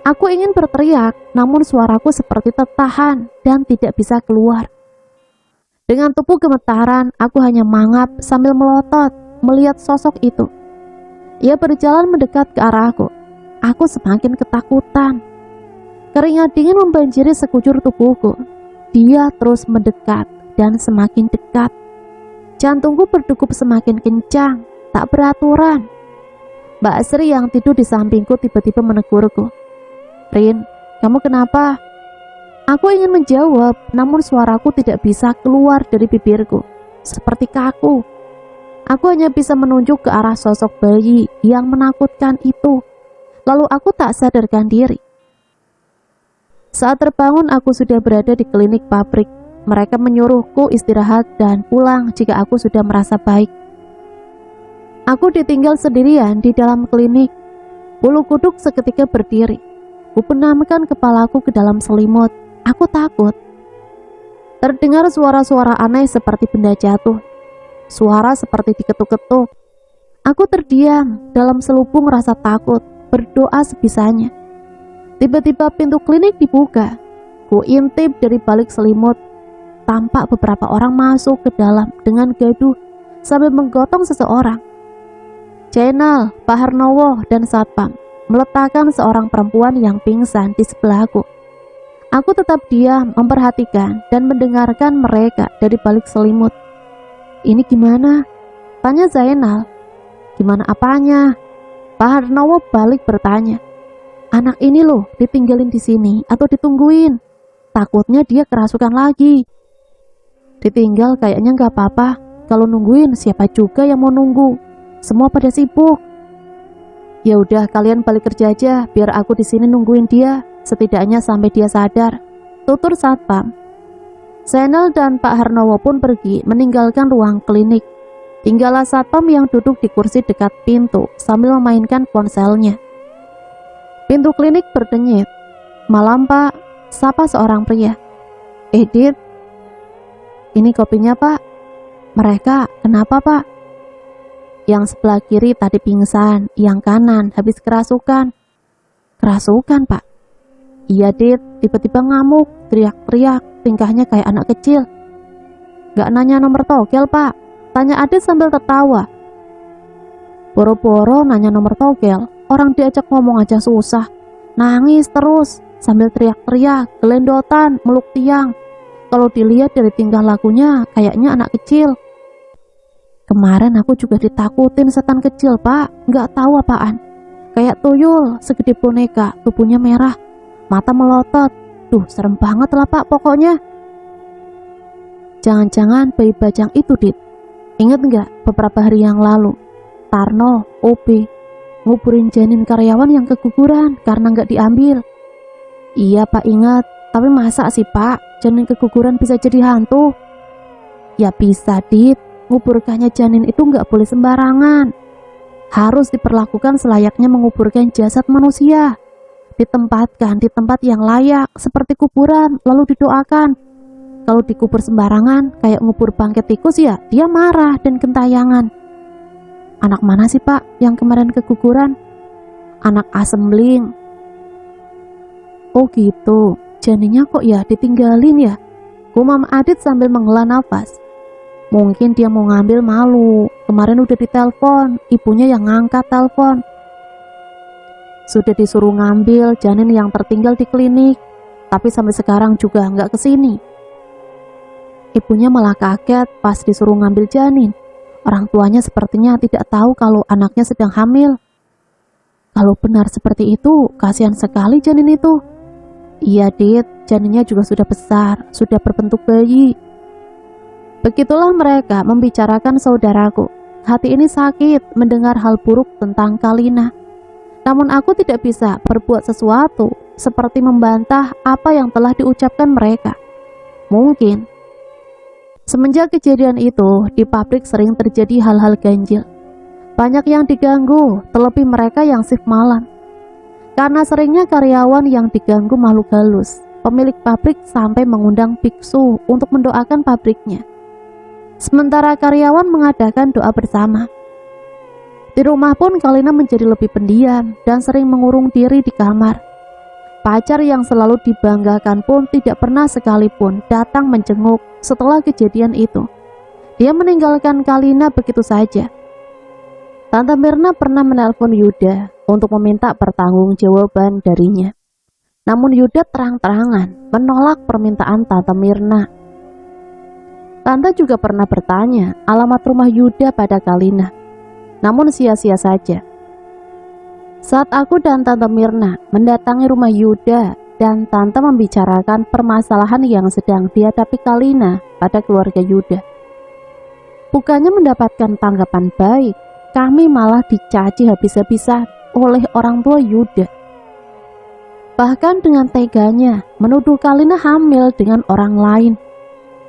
Aku ingin berteriak, namun suaraku seperti tertahan dan tidak bisa keluar. Dengan tubuh gemetaran, aku hanya mangap sambil melotot melihat sosok itu. Ia berjalan mendekat ke arahku. Aku semakin ketakutan. Keringat dingin membanjiri sekujur tubuhku. Dia terus mendekat dan semakin dekat. Jantungku berdegup semakin kencang, tak beraturan. Mbak Sri yang tidur di sampingku tiba-tiba menegurku. "Rin, kamu kenapa?" Aku ingin menjawab, namun suaraku tidak bisa keluar dari bibirku, seperti kaku. Aku hanya bisa menunjuk ke arah sosok bayi yang menakutkan itu. Lalu aku tak sadarkan diri. Saat terbangun, aku sudah berada di klinik pabrik. Mereka menyuruhku istirahat dan pulang jika aku sudah merasa baik. Aku ditinggal sendirian di dalam klinik. Bulu kuduk seketika berdiri. Kupenamkan kepalaku ke dalam selimut. Aku takut. Terdengar suara-suara aneh seperti benda jatuh. Suara seperti diketuk-ketuk. Aku terdiam dalam selubung rasa takut, berdoa sebisanya. Tiba-tiba pintu klinik dibuka. Ku intip dari balik selimut. Tampak beberapa orang masuk ke dalam dengan gaduh sambil menggotong seseorang. Jenal, Pak Harnowo, dan Satpam meletakkan seorang perempuan yang pingsan di sebelahku. Aku tetap diam, memperhatikan dan mendengarkan mereka dari balik selimut. Ini gimana? Tanya Zainal. Gimana apanya? Pak Harnowo balik bertanya. Anak ini loh ditinggalin di sini atau ditungguin? Takutnya dia kerasukan lagi. Ditinggal kayaknya nggak apa-apa. Kalau nungguin siapa juga yang mau nunggu? Semua pada sibuk. Ya udah kalian balik kerja aja, biar aku di sini nungguin dia, setidaknya sampai dia sadar. Tutur Satpam. Zainal dan Pak Harnowo pun pergi meninggalkan ruang klinik. Tinggallah Satpam yang duduk di kursi dekat pintu sambil memainkan ponselnya. Pintu klinik berdenyit. Malam Pak, sapa seorang pria. Edit. Ini kopinya Pak. Mereka kenapa Pak? Yang sebelah kiri tadi pingsan, yang kanan habis kerasukan. Kerasukan Pak? Iya Dit, tiba-tiba ngamuk, teriak-teriak, tingkahnya kayak anak kecil. Gak nanya nomor togel Pak, tanya Adit sambil tertawa. Boro-boro nanya nomor togel, orang diajak ngomong aja susah. Nangis terus, sambil teriak-teriak, gelendotan, meluk tiang. Kalau dilihat dari tingkah lakunya, kayaknya anak kecil. Kemarin aku juga ditakutin setan kecil Pak, gak tahu apaan. Kayak tuyul, segede boneka, tubuhnya merah, mata melotot. Duh, serem banget lah Pak pokoknya. Jangan-jangan bayi bajang itu Dit. Ingat gak beberapa hari yang lalu, Tarno, OB, nguburin janin karyawan yang keguguran karena gak diambil. Iya Pak ingat, tapi masa sih Pak janin keguguran bisa jadi hantu? Ya bisa Dit. Menguburkannya janin itu nggak boleh sembarangan. Harus diperlakukan selayaknya menguburkan jasad manusia. Ditempatkan di tempat yang layak seperti kuburan, lalu didoakan. Kalau dikubur sembarangan kayak ngubur bangkai tikus ya, dia marah dan gentayangan. Anak mana sih Pak yang kemarin keguguran? Anak asembling. Oh gitu, janinnya kok ya ditinggalin ya? Gumam Adit sambil menghela nafas. Mungkin dia mau ngambil malu. Kemarin udah ditelepon, ibunya yang ngangkat telepon. Sudah disuruh ngambil janin yang tertinggal di klinik, tapi sampai sekarang juga nggak kesini. Ibunya malah kaget pas disuruh ngambil janin. Orang tuanya sepertinya tidak tahu kalau anaknya sedang hamil. Kalau benar seperti itu, kasihan sekali janin itu. Iya Dit, janinnya juga sudah besar, sudah berbentuk bayi. Begitulah mereka membicarakan saudaraku. Hati ini sakit mendengar hal buruk tentang Kalina. Namun aku tidak bisa berbuat sesuatu seperti membantah apa yang telah diucapkan mereka. Mungkin semenjak kejadian itu di pabrik sering terjadi hal-hal ganjil. Banyak yang diganggu, terlebih mereka yang shift malam. Karena seringnya karyawan yang diganggu makhluk halus, pemilik pabrik sampai mengundang biksu untuk mendoakan pabriknya. Sementara karyawan mengadakan doa bersama. Di rumah pun Kalina menjadi lebih pendiam dan sering mengurung diri di kamar. Pacar yang selalu dibanggakan pun tidak pernah sekalipun datang menjenguk setelah kejadian itu. Dia meninggalkan Kalina begitu saja. Tante Mirna pernah menelpon Yuda untuk meminta pertanggungjawaban darinya. Namun Yuda terang-terangan menolak permintaan Tante Mirna. Tante juga pernah bertanya alamat rumah Yuda pada Kalina, namun sia-sia saja. Saat aku dan Tante Mirna mendatangi rumah Yuda dan Tante membicarakan permasalahan yang sedang dihadapi Kalina pada keluarga Yuda, bukannya mendapatkan tanggapan baik, kami malah dicaci habis-habisan oleh orang tua Yuda. Bahkan dengan teganya menuduh Kalina hamil dengan orang lain,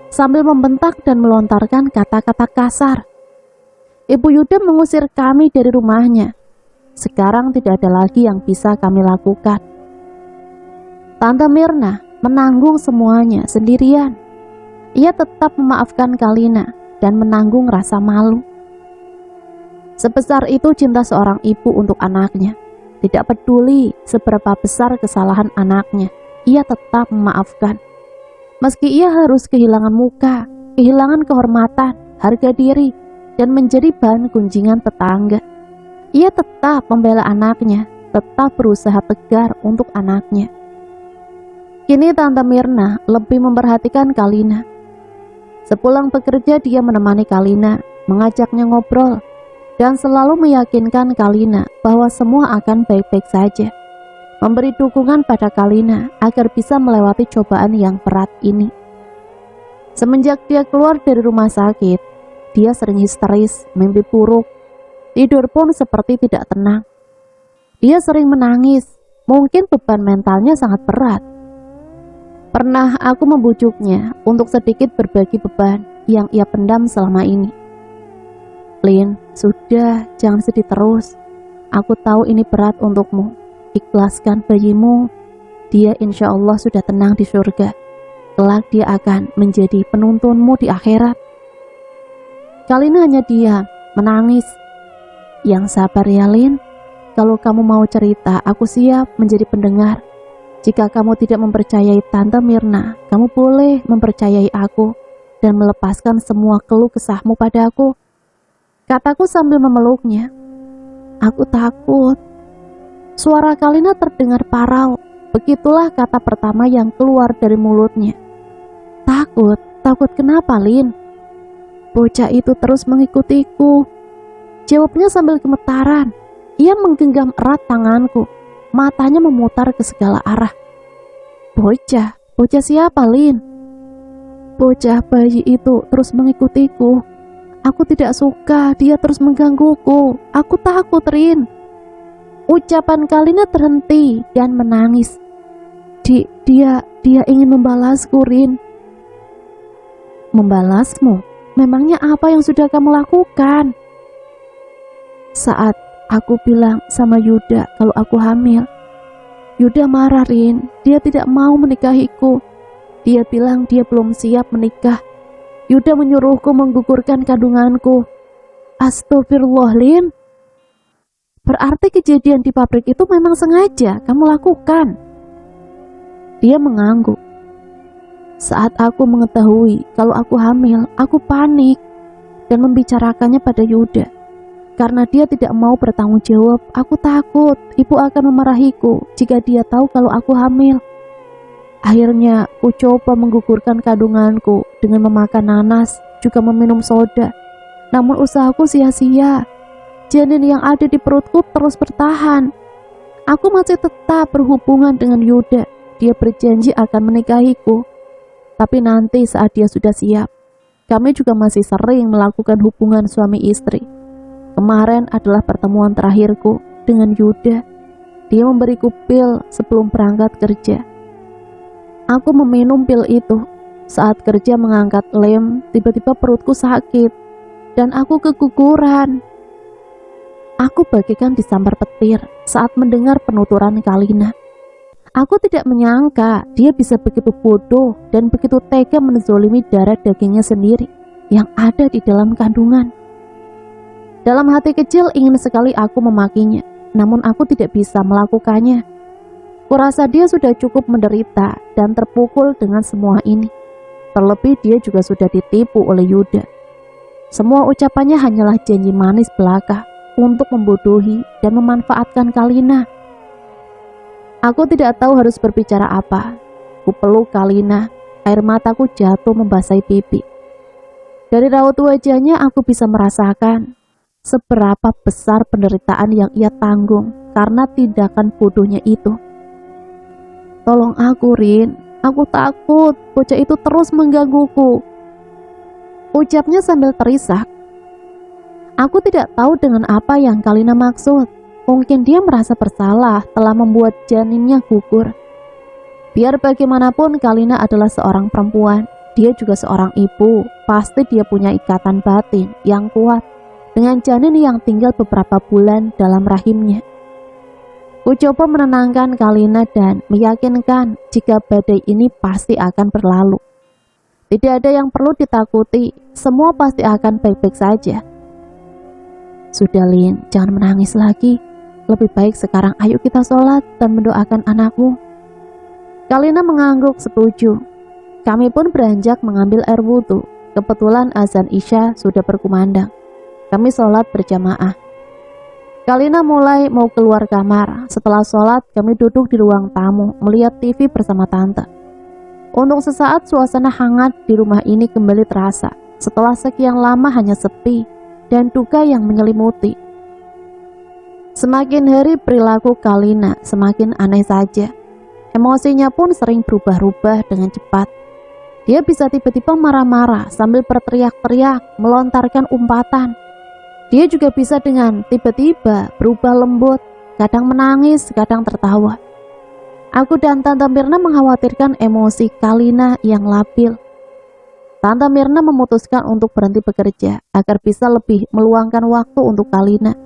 sambil membentak dan melontarkan kata-kata kasar. Ibu Yuda mengusir kami dari rumahnya. Sekarang tidak ada lagi yang bisa kami lakukan. Tante Mirna menanggung semuanya sendirian. Ia tetap memaafkan Kalina dan menanggung rasa malu. Sebesar itu cinta seorang ibu untuk anaknya. Tidak peduli seberapa besar kesalahan anaknya, ia tetap memaafkan. Meski ia harus kehilangan muka, kehilangan kehormatan, harga diri, dan menjadi bahan gunjingan tetangga, ia tetap membela anaknya, tetap berusaha tegar untuk anaknya. Kini Tante Mirna lebih memperhatikan Kalina. Sepulang bekerja dia menemani Kalina, mengajaknya ngobrol, dan selalu meyakinkan Kalina bahwa semua akan baik-baik saja. Memberi dukungan pada Kalina agar bisa melewati cobaan yang berat ini. Semenjak dia keluar dari rumah sakit, dia sering histeris, mimpi buruk, tidur pun seperti tidak tenang. Dia sering menangis, mungkin beban mentalnya sangat berat. Pernah aku membujuknya untuk sedikit berbagi beban yang ia pendam selama ini. Lin, sudah, jangan sedih terus. Aku tahu ini berat untukmu. Ikhlaskan bayimu. Dia insya Allah sudah tenang di surga. Kelak dia akan menjadi penuntunmu di akhirat. Kalina hanya diam, menangis. Yang sabar ya Lin. Kalau kamu mau cerita, aku siap menjadi pendengar. Jika kamu tidak mempercayai Tante Mirna, kamu boleh mempercayai aku dan melepaskan semua keluh kesahmu padaku. Kataku sambil memeluknya. Aku takut. Suara Kalina terdengar parau. Begitulah kata pertama yang keluar dari mulutnya. Takut? Takut kenapa, Lin? Bocah itu terus mengikutiku. Jawabnya sambil gemetaran. Ia menggenggam erat tanganku. Matanya memutar ke segala arah. Bocah? Bocah siapa, Lin? Bocah bayi itu terus mengikutiku. Aku tidak suka dia terus menggangguku. Aku takut, Rin. Ucapan Kalina terhenti dan menangis. Dia ingin membalasku, Rin. Membalasmu? Memangnya apa yang sudah kamu lakukan? Saat aku bilang sama Yuda kalau aku hamil, Yuda marah, Rin. Dia tidak mau menikahiku. Dia bilang dia belum siap menikah. Yuda menyuruhku menggugurkan kandunganku. Astagfirullah, Lin. Berarti kejadian di pabrik itu memang sengaja kamu lakukan. Dia mengangguk. Saat aku mengetahui kalau aku hamil, aku panik dan membicarakannya pada Yuda. Karena dia tidak mau bertanggung jawab, aku takut ibu akan memarahiku jika dia tahu kalau aku hamil. Akhirnya, ku coba menggugurkan kandunganku dengan memakan nanas, juga meminum soda. Namun usahaku sia-sia. Janin yang ada di perutku terus bertahan. Aku masih tetap berhubungan dengan Yuda. Dia berjanji akan menikahiku. Tapi nanti saat dia sudah siap. Kami juga masih sering melakukan hubungan suami istri. Kemarin adalah pertemuan terakhirku dengan Yuda. Dia memberiku pil sebelum berangkat kerja. Aku meminum pil itu. Saat kerja mengangkat lem, tiba-tiba perutku sakit dan aku keguguran. Aku bagaikan disambar petir saat mendengar penuturan Kalina. Aku tidak menyangka dia bisa begitu bodoh dan begitu tega menzolimi darah dagingnya sendiri yang ada di dalam kandungan. Dalam hati kecil ingin sekali aku memakinya, namun aku tidak bisa melakukannya. Kurasa dia sudah cukup menderita dan terpukul dengan semua ini. Terlebih dia juga sudah ditipu oleh Yuda. Semua ucapannya hanyalah janji manis belaka untuk membodohi dan memanfaatkan Kalina. Aku tidak tahu harus berbicara apa. Ku peluk Kalina, air mataku jatuh membasahi pipi. Dari raut wajahnya aku bisa merasakan seberapa besar penderitaan yang ia tanggung karena tindakan bodohnya itu. Tolong aku, Rin. Aku takut bocah itu terus menggangguku. Ucapnya sambil terisak. Aku tidak tahu dengan apa yang Kalina maksud. Mungkin dia merasa bersalah telah membuat janinnya gugur. Biar bagaimanapun Kalina adalah seorang perempuan. Dia juga seorang ibu. Pasti dia punya ikatan batin yang kuat dengan janin yang tinggal beberapa bulan dalam rahimnya. Ku coba menenangkan Kalina dan meyakinkan jika badai ini pasti akan berlalu. Tidak ada yang perlu ditakuti, semua pasti akan baik-baik saja. Sudah Lin, jangan menangis lagi. Lebih baik sekarang ayo kita sholat dan mendoakan anakmu. Kalina mengangguk setuju. Kami pun beranjak mengambil air wudhu. Kebetulan azan Isya sudah berkumandang. Kami sholat berjamaah. Kalina mulai mau keluar kamar. Setelah sholat, kami duduk di ruang tamu, melihat TV bersama tante. Untuk sesaat suasana hangat di rumah ini kembali terasa. Setelah sekian lama hanya sepi dan duka yang menyelimuti. Semakin hari perilaku Kalina semakin aneh saja. Emosinya pun sering berubah-ubah dengan cepat. Dia bisa tiba-tiba marah-marah sambil berteriak-teriak, melontarkan umpatan. Dia juga bisa dengan tiba-tiba berubah lembut, kadang menangis, kadang tertawa. Aku dan Tante Mirna mengkhawatirkan emosi Kalina yang labil. Tante Mirna memutuskan untuk berhenti bekerja agar bisa lebih meluangkan waktu untuk Kalina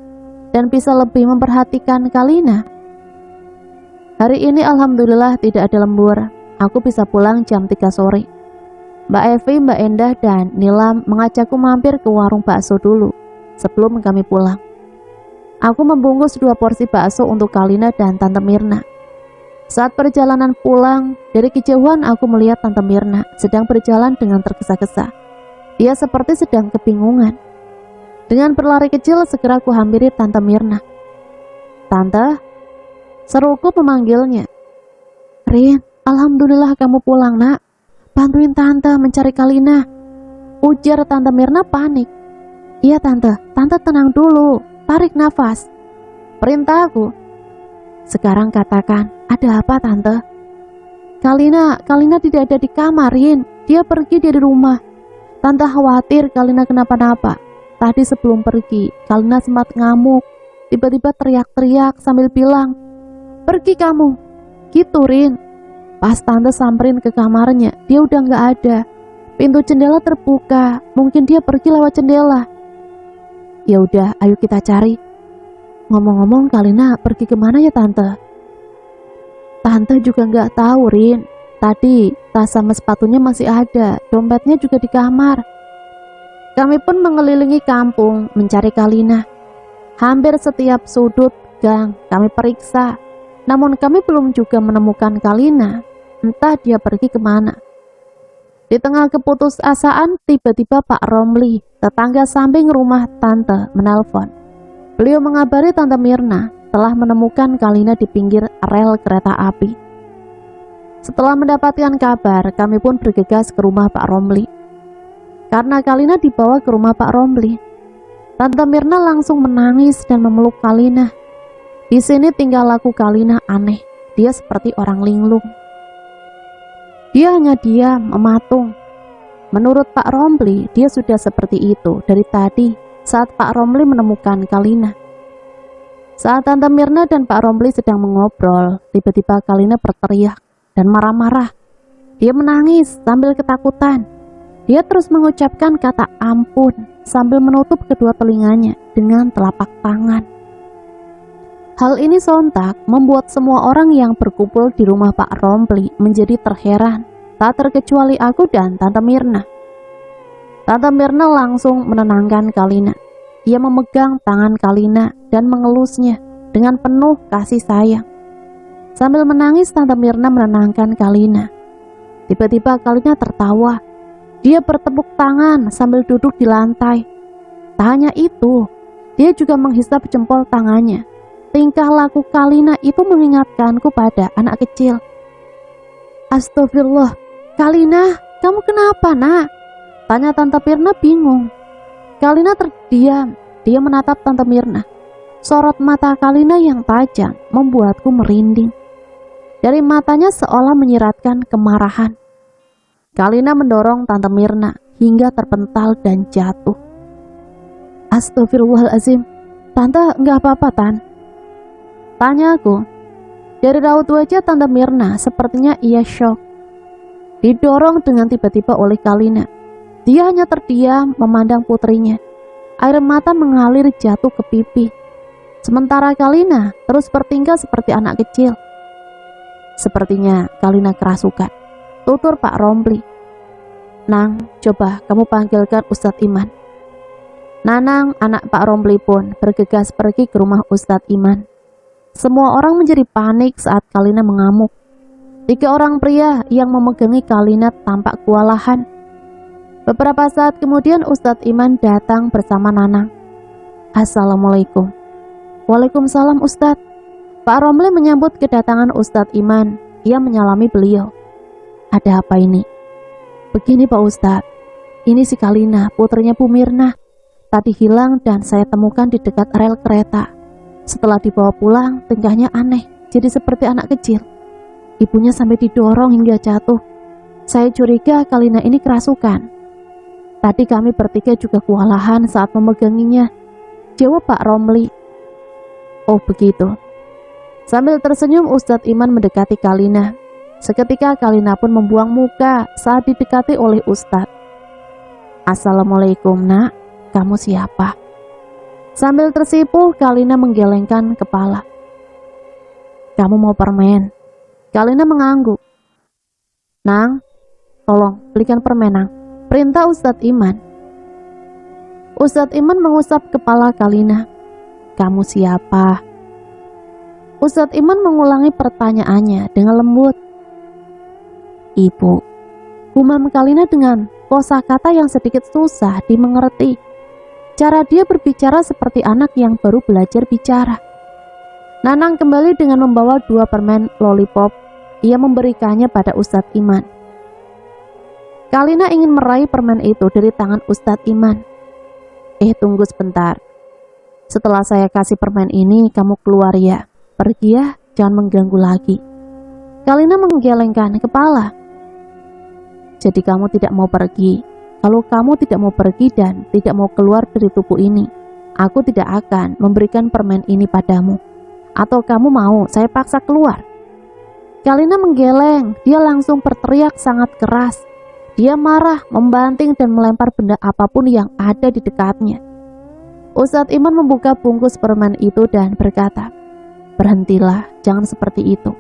dan bisa lebih memperhatikan Kalina. Hari ini alhamdulillah tidak ada lembur. Aku bisa pulang jam 3 sore. Mbak Evi, Mbak Endah, dan Nilam mengajakku mampir ke warung bakso dulu sebelum kami pulang. Aku membungkus 2 porsi bakso untuk Kalina dan Tante Mirna. Saat perjalanan pulang, dari kejauhan aku melihat Tante Mirna sedang berjalan dengan tergesa-gesa. Dia seperti sedang kebingungan. Dengan berlari kecil segera aku hampiri Tante Mirna. "Tante," seruku memanggilnya. "Rin, alhamdulillah kamu pulang nak. Bantuin tante mencari Kalina," ujar Tante Mirna panik. "Iya tante, tante tenang dulu, tarik nafas," perintahku. "Sekarang katakan, ada apa tante?" Kalina tidak ada di kamar, Rin. Dia pergi dari rumah. Tante khawatir Kalina kenapa-napa. Tadi sebelum pergi, Kalina sempat ngamuk. Tiba-tiba teriak-teriak sambil bilang, "Pergi kamu," gitu Rin. Pas tante samperin ke kamarnya, dia udah gak ada. Pintu jendela terbuka, mungkin dia pergi lewat jendela. "Ya udah, ayo kita cari." "Ngomong-ngomong, Kalina pergi kemana ya tante?" "Tante juga gak tahu Rin. Tadi tas sama sepatunya masih ada, dompetnya juga di kamar." Kami pun mengelilingi kampung mencari Kalina. Hampir setiap sudut gang kami periksa, namun kami belum juga menemukan Kalina. Entah dia pergi kemana. Di tengah keputusasaan, tiba-tiba Pak Romli, tetangga samping rumah tante, menelpon. Beliau mengabari Tante Mirna telah menemukan Kalina di pinggir rel kereta api. Setelah mendapatkan kabar, kami pun bergegas ke rumah Pak Romli. Karena Kalina dibawa ke rumah Pak Romli, Tante Mirna langsung menangis dan memeluk Kalina. Di sini tinggal laku Kalina aneh. Dia seperti orang linglung. Dia hanya diam, mematung. Menurut Pak Romli, dia sudah seperti itu dari tadi saat Pak Romli menemukan Kalina. Saat Tante Mirna dan Pak Romli sedang mengobrol, tiba-tiba Kalina berteriak dan marah-marah. Dia menangis sambil ketakutan. Dia terus mengucapkan kata ampun sambil menutup kedua telinganya dengan telapak tangan. Hal ini sontak membuat semua orang yang berkumpul di rumah Pak Romli menjadi terheran, tak terkecuali aku dan Tante Mirna. Tante Mirna langsung menenangkan Kalina. Dia memegang tangan Kalina dan mengelusnya dengan penuh kasih sayang. Sambil menangis, Tante Mirna menenangkan Kalina. Tiba-tiba Kalina tertawa. Dia bertepuk tangan sambil duduk di lantai. Tak hanya itu, dia juga menghisap jempol tangannya. Tingkah laku Kalina itu mengingatkanku pada anak kecil. "Astagfirullah, Kalina, kamu kenapa nak?" tanya Tante Mirna bingung. Kalina terdiam. Dia menatap Tante Mirna. Sorot mata Kalina yang tajam membuatku merinding. Dari matanya seolah menyiratkan kemarahan. Kalina mendorong Tante Mirna hingga terpental dan jatuh. "Astagfirullahaladzim, Tante nggak apa-apa Tan?" tanya aku. Dari raut wajah Tante Mirna sepertinya ia syok. Didorong dengan tiba-tiba oleh Kalina. Dia hanya terdiam memandang putrinya. Air mata mengalir jatuh ke pipi. Sementara Kalina terus bertingkah seperti anak kecil. Sepertinya Kalina kerasukan, tutur Pak Rompli. Nang, coba kamu panggilkan Ustadz Iman. Nanang, anak Pak Rompli pun bergegas pergi ke rumah Ustadz Iman. Semua orang menjadi panik saat Kalina mengamuk. 3 orang pria yang memegangi Kalina tampak kewalahan. Beberapa saat kemudian Ustadz Iman datang bersama Nanang. Assalamualaikum. Waalaikumsalam Ustadz. Pak Rompli menyambut kedatangan Ustadz Iman. Ia menyalami beliau. Ada apa ini? Begini Pak Ustadz, ini si Kalina, putrinya Bu Mirna. Tadi hilang dan saya temukan di dekat rel kereta. Setelah dibawa pulang, tingkahnya aneh, jadi seperti anak kecil. Ibunya sampai didorong hingga jatuh. Saya curiga Kalina ini kerasukan. Tadi kami bertiga juga kewalahan saat memeganginya, jawab Pak Rompli. Oh begitu. Sambil tersenyum Ustadz Iman mendekati Kalina. Seketika Kalina pun membuang muka saat didekati oleh Ustadz. Assalamualaikum nak, kamu siapa? Sambil tersipu Kalina menggelengkan kepala. Kamu mau permen? Kalina mengangguk. Nang, tolong belikan permen Nang, perintah Ustadz Iman. Ustadz Iman mengusap kepala Kalina. Kamu siapa? Ustadz Iman mengulangi pertanyaannya dengan lembut. Ibu. Gumam Kalina dengan kosakata yang sedikit susah dimengerti. Cara dia berbicara seperti anak yang baru belajar bicara. Nanang kembali dengan membawa 2 permen lollipop. Ia memberikannya pada Ustadz Iman. Kalina ingin meraih permen itu dari tangan Ustadz Iman. Tunggu sebentar. Setelah saya kasih permen ini, kamu keluar ya. Pergi ya, jangan mengganggu lagi. Kalina menggelengkan kepala. Jadi kamu tidak mau pergi. Kalau kamu tidak mau pergi dan tidak mau keluar dari tubuh ini, aku tidak akan memberikan permen ini padamu. Atau kamu mau saya paksa keluar? Kalina menggeleng, dia langsung berteriak sangat keras. Dia marah, membanting dan melempar benda apapun yang ada di dekatnya. Ustadz Iman membuka bungkus permen itu dan berkata, berhentilah, jangan seperti itu.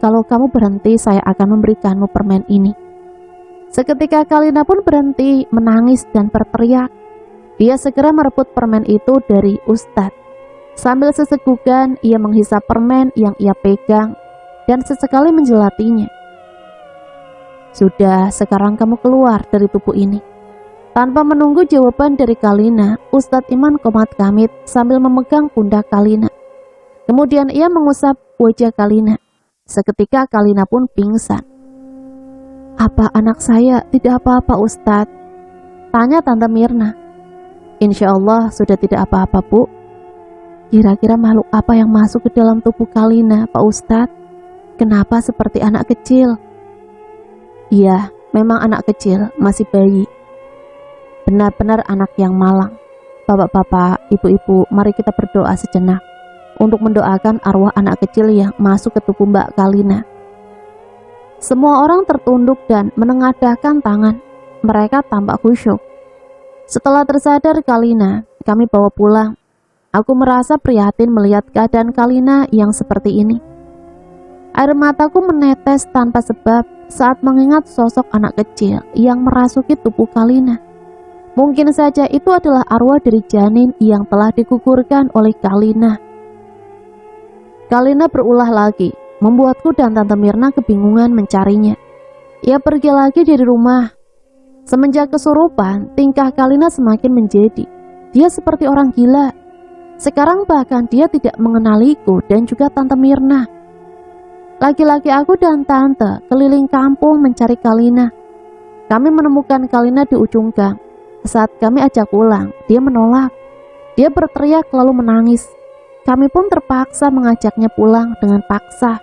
Kalau kamu berhenti, saya akan memberikanmu permen ini. Seketika Kalina pun berhenti menangis dan berteriak. Dia segera merebut permen itu dari Ustadz. Sambil sesegukan ia menghisap permen yang ia pegang dan sesekali menjelatinya. Sudah, sekarang kamu keluar dari tubuh ini. Tanpa menunggu jawaban dari Kalina, Ustadz Iman komat kamit sambil memegang pundak Kalina. Kemudian ia mengusap wajah Kalina. Seketika Kalina pun pingsan. Apa anak saya tidak apa-apa Ustadz? Tanya Tante Mirna. Insya Allah sudah tidak apa-apa Bu. Kira-kira makhluk apa yang masuk ke dalam tubuh Kalina Pak Ustadz? Kenapa seperti anak kecil? Iya, memang anak kecil, masih bayi. Benar-benar anak yang malang. Bapak-bapak, ibu-ibu, mari kita berdoa sejenak untuk mendoakan arwah anak kecil yang masuk ke tubuh Mbak Kalina. Semua orang tertunduk dan menengadahkan tangan. Mereka tampak khusyuk. Setelah tersadar Kalina, kami bawa pulang. Aku merasa prihatin melihat keadaan Kalina yang seperti ini. Air mataku menetes tanpa sebab saat mengingat sosok anak kecil yang merasuki tubuh Kalina. Mungkin saja itu adalah arwah dari janin yang telah digugurkan oleh Kalina. Kalina berulah lagi, membuatku dan Tante Mirna kebingungan mencarinya. Ia pergi lagi dari rumah. Semenjak kesurupan, tingkah Kalina semakin menjadi. Dia seperti orang gila. Sekarang bahkan dia tidak mengenaliku dan juga Tante Mirna. Laki-laki aku dan Tante keliling kampung mencari Kalina. Kami menemukan Kalina di ujung gang. Saat kami ajak pulang, dia menolak. Dia berteriak lalu menangis. Kami pun terpaksa mengajaknya pulang dengan paksa.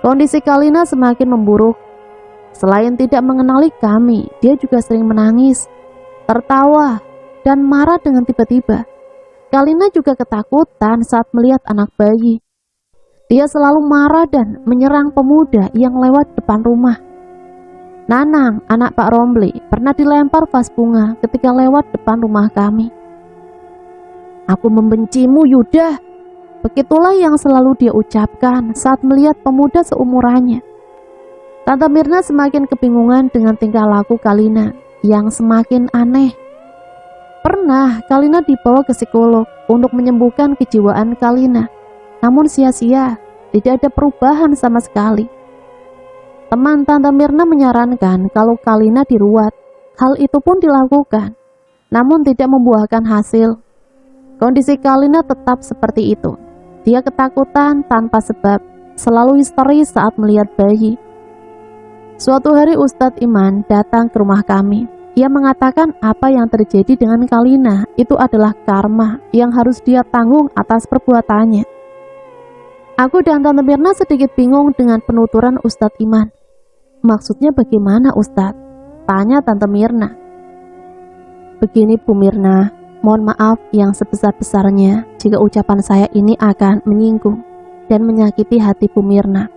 Kondisi Kalina semakin memburuk. Selain tidak mengenali kami, dia juga sering menangis, tertawa, dan marah dengan tiba-tiba. Kalina juga ketakutan saat melihat anak bayi. Dia selalu marah dan menyerang pemuda yang lewat depan rumah. Nanang, anak Pak Romli, pernah dilempar vas bunga ketika lewat depan rumah kami. Aku membencimu, Yuda. Begitulah yang selalu dia ucapkan saat melihat pemuda seumurannya. Tante Mirna semakin kebingungan dengan tingkah laku Kalina yang semakin aneh. Pernah Kalina dibawa ke psikolog untuk menyembuhkan kejiwaan Kalina, namun sia-sia, tidak ada perubahan sama sekali. Teman Tante Mirna menyarankan kalau Kalina diruat. Hal itu pun dilakukan, namun tidak membuahkan hasil. Kondisi Kalina tetap seperti itu. Dia ketakutan tanpa sebab, selalu histeris saat melihat bayi. Suatu hari Ustadz Iman datang ke rumah kami. Ia mengatakan apa yang terjadi dengan Kalina itu adalah karma yang harus dia tanggung atas perbuatannya. Aku dan Tante Mirna sedikit bingung dengan penuturan Ustadz Iman. Maksudnya bagaimana, Ustadz? Tanya Tante Mirna. Begini Bu Mirna, mohon maaf yang sebesar-besarnya jika ucapan saya ini akan menyinggung dan menyakiti hati Bu Mirna.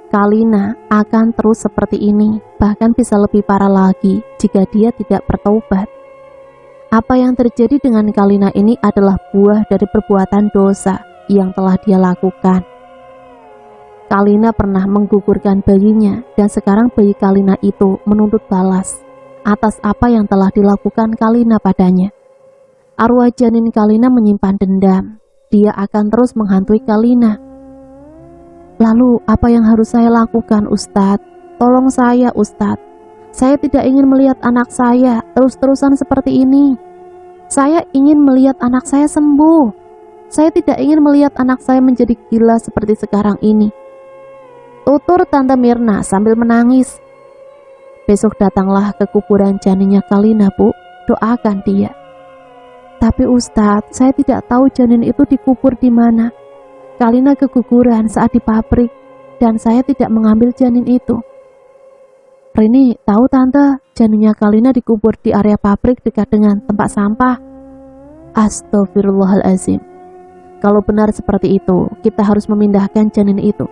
Kalina akan terus seperti ini, bahkan bisa lebih parah lagi jika dia tidak bertaubat. Apa yang terjadi dengan Kalina ini adalah buah dari perbuatan dosa yang telah dia lakukan. Kalina pernah menggugurkan bayinya dan sekarang bayi Kalina itu menuntut balas atas apa yang telah dilakukan Kalina padanya. Arwah janin Kalina menyimpan dendam. Dia akan terus menghantui Kalina. Lalu apa yang harus saya lakukan, Ustadz? Tolong saya, Ustadz. Saya tidak ingin melihat anak saya terus-terusan seperti ini. Saya ingin melihat anak saya sembuh. Saya tidak ingin melihat anak saya menjadi gila seperti sekarang ini. Tutur Tante Mirna sambil menangis. Besok datanglah ke kuburan janinnya Kalina, Bu. Doakan dia. Tapi Ustadz, saya tidak tahu janin itu dikubur di mana. Kalina keguguran saat di pabrik dan saya tidak mengambil janin itu. Rini, tahu Tante, janinnya Kalina dikubur di area pabrik dekat dengan tempat sampah. Astagfirullahalazim. Kalau benar seperti itu, kita harus memindahkan janin itu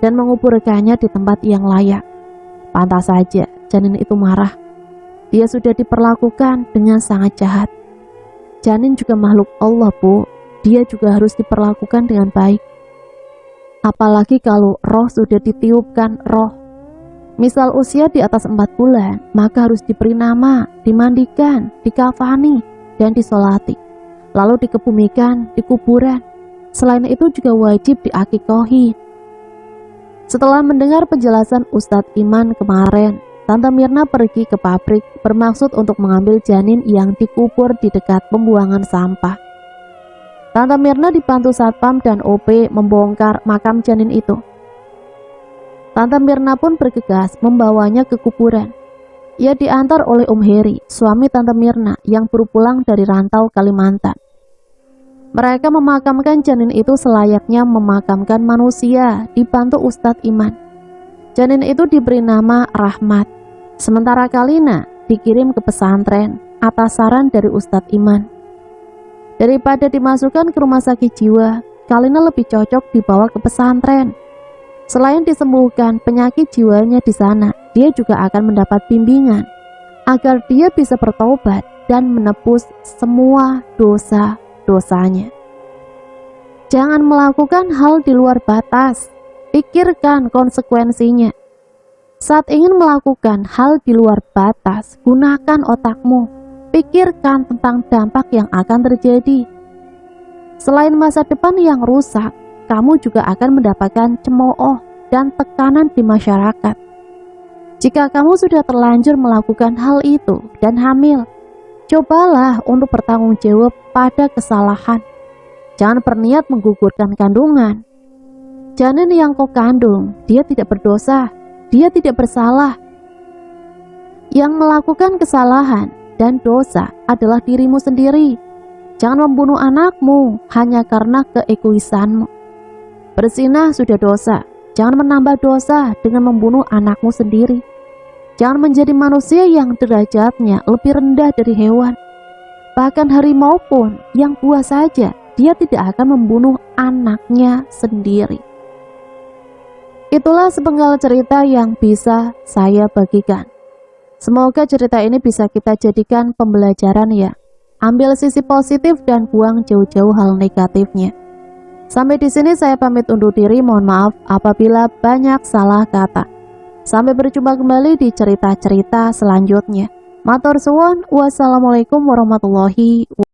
dan menguburkannya di tempat yang layak. Pantas saja janin itu marah. Dia sudah diperlakukan dengan sangat jahat. Janin juga makhluk Allah, Bu. Dia juga harus diperlakukan dengan baik. Apalagi kalau roh sudah ditiupkan roh. Misal usia di atas 4 bulan, maka harus diberi nama, dimandikan, dikafani, dan disolati. Lalu dikebumikan di kuburan. Selain itu juga wajib diakikohi. Setelah mendengar penjelasan Ustadz Iman kemarin, Tante Mirna pergi ke pabrik bermaksud untuk mengambil janin yang dikubur di dekat pembuangan sampah. Tante Mirna dibantu Satpam dan OP membongkar makam janin itu. Tante Mirna pun bergegas membawanya ke kuburan. Ia diantar oleh Om Heri, suami Tante Mirna yang baru pulang dari rantau Kalimantan. Mereka memakamkan janin itu selayaknya memakamkan manusia, dibantu Ustadz Iman. Janin itu diberi nama Rahmat. Sementara Kalina dikirim ke pesantren atas saran dari Ustadz Iman. Daripada dimasukkan ke rumah sakit jiwa, Kalina lebih cocok dibawa ke pesantren. Selain disembuhkan penyakit jiwanya di sana, dia juga akan mendapat bimbingan agar dia bisa bertobat dan menebus semua dosa-dosanya. Jangan melakukan hal di luar batas. Pikirkan konsekuensinya. Saat ingin melakukan hal di luar batas, gunakan otakmu. Pikirkan tentang dampak yang akan terjadi. Selain masa depan yang rusak, kamu juga akan mendapatkan cemooh dan tekanan di masyarakat. Jika kamu sudah terlanjur melakukan hal itu dan hamil, cobalah untuk bertanggung jawab pada kesalahan. Jangan berniat menggugurkan kandungan. Janin yang kau kandung, dia tidak berdosa, dia tidak bersalah. Yang melakukan kesalahan dan dosa adalah dirimu sendiri. Jangan membunuh anakmu hanya karena keegoisanmu. Berzinah sudah dosa, jangan menambah dosa dengan membunuh anakmu sendiri. Jangan menjadi manusia yang derajatnya lebih rendah dari hewan. Bahkan harimau pun yang buas saja, dia tidak akan membunuh anaknya sendiri. Itulah sepenggal cerita yang bisa saya bagikan. Semoga cerita ini bisa kita jadikan pembelajaran ya. Ambil sisi positif dan buang jauh-jauh hal negatifnya. Sampai di sini saya pamit undur diri, mohon maaf apabila banyak salah kata. Sampai berjumpa kembali di cerita-cerita selanjutnya. Matur suwun, wassalamualaikum warahmatullahi wabarakatuh.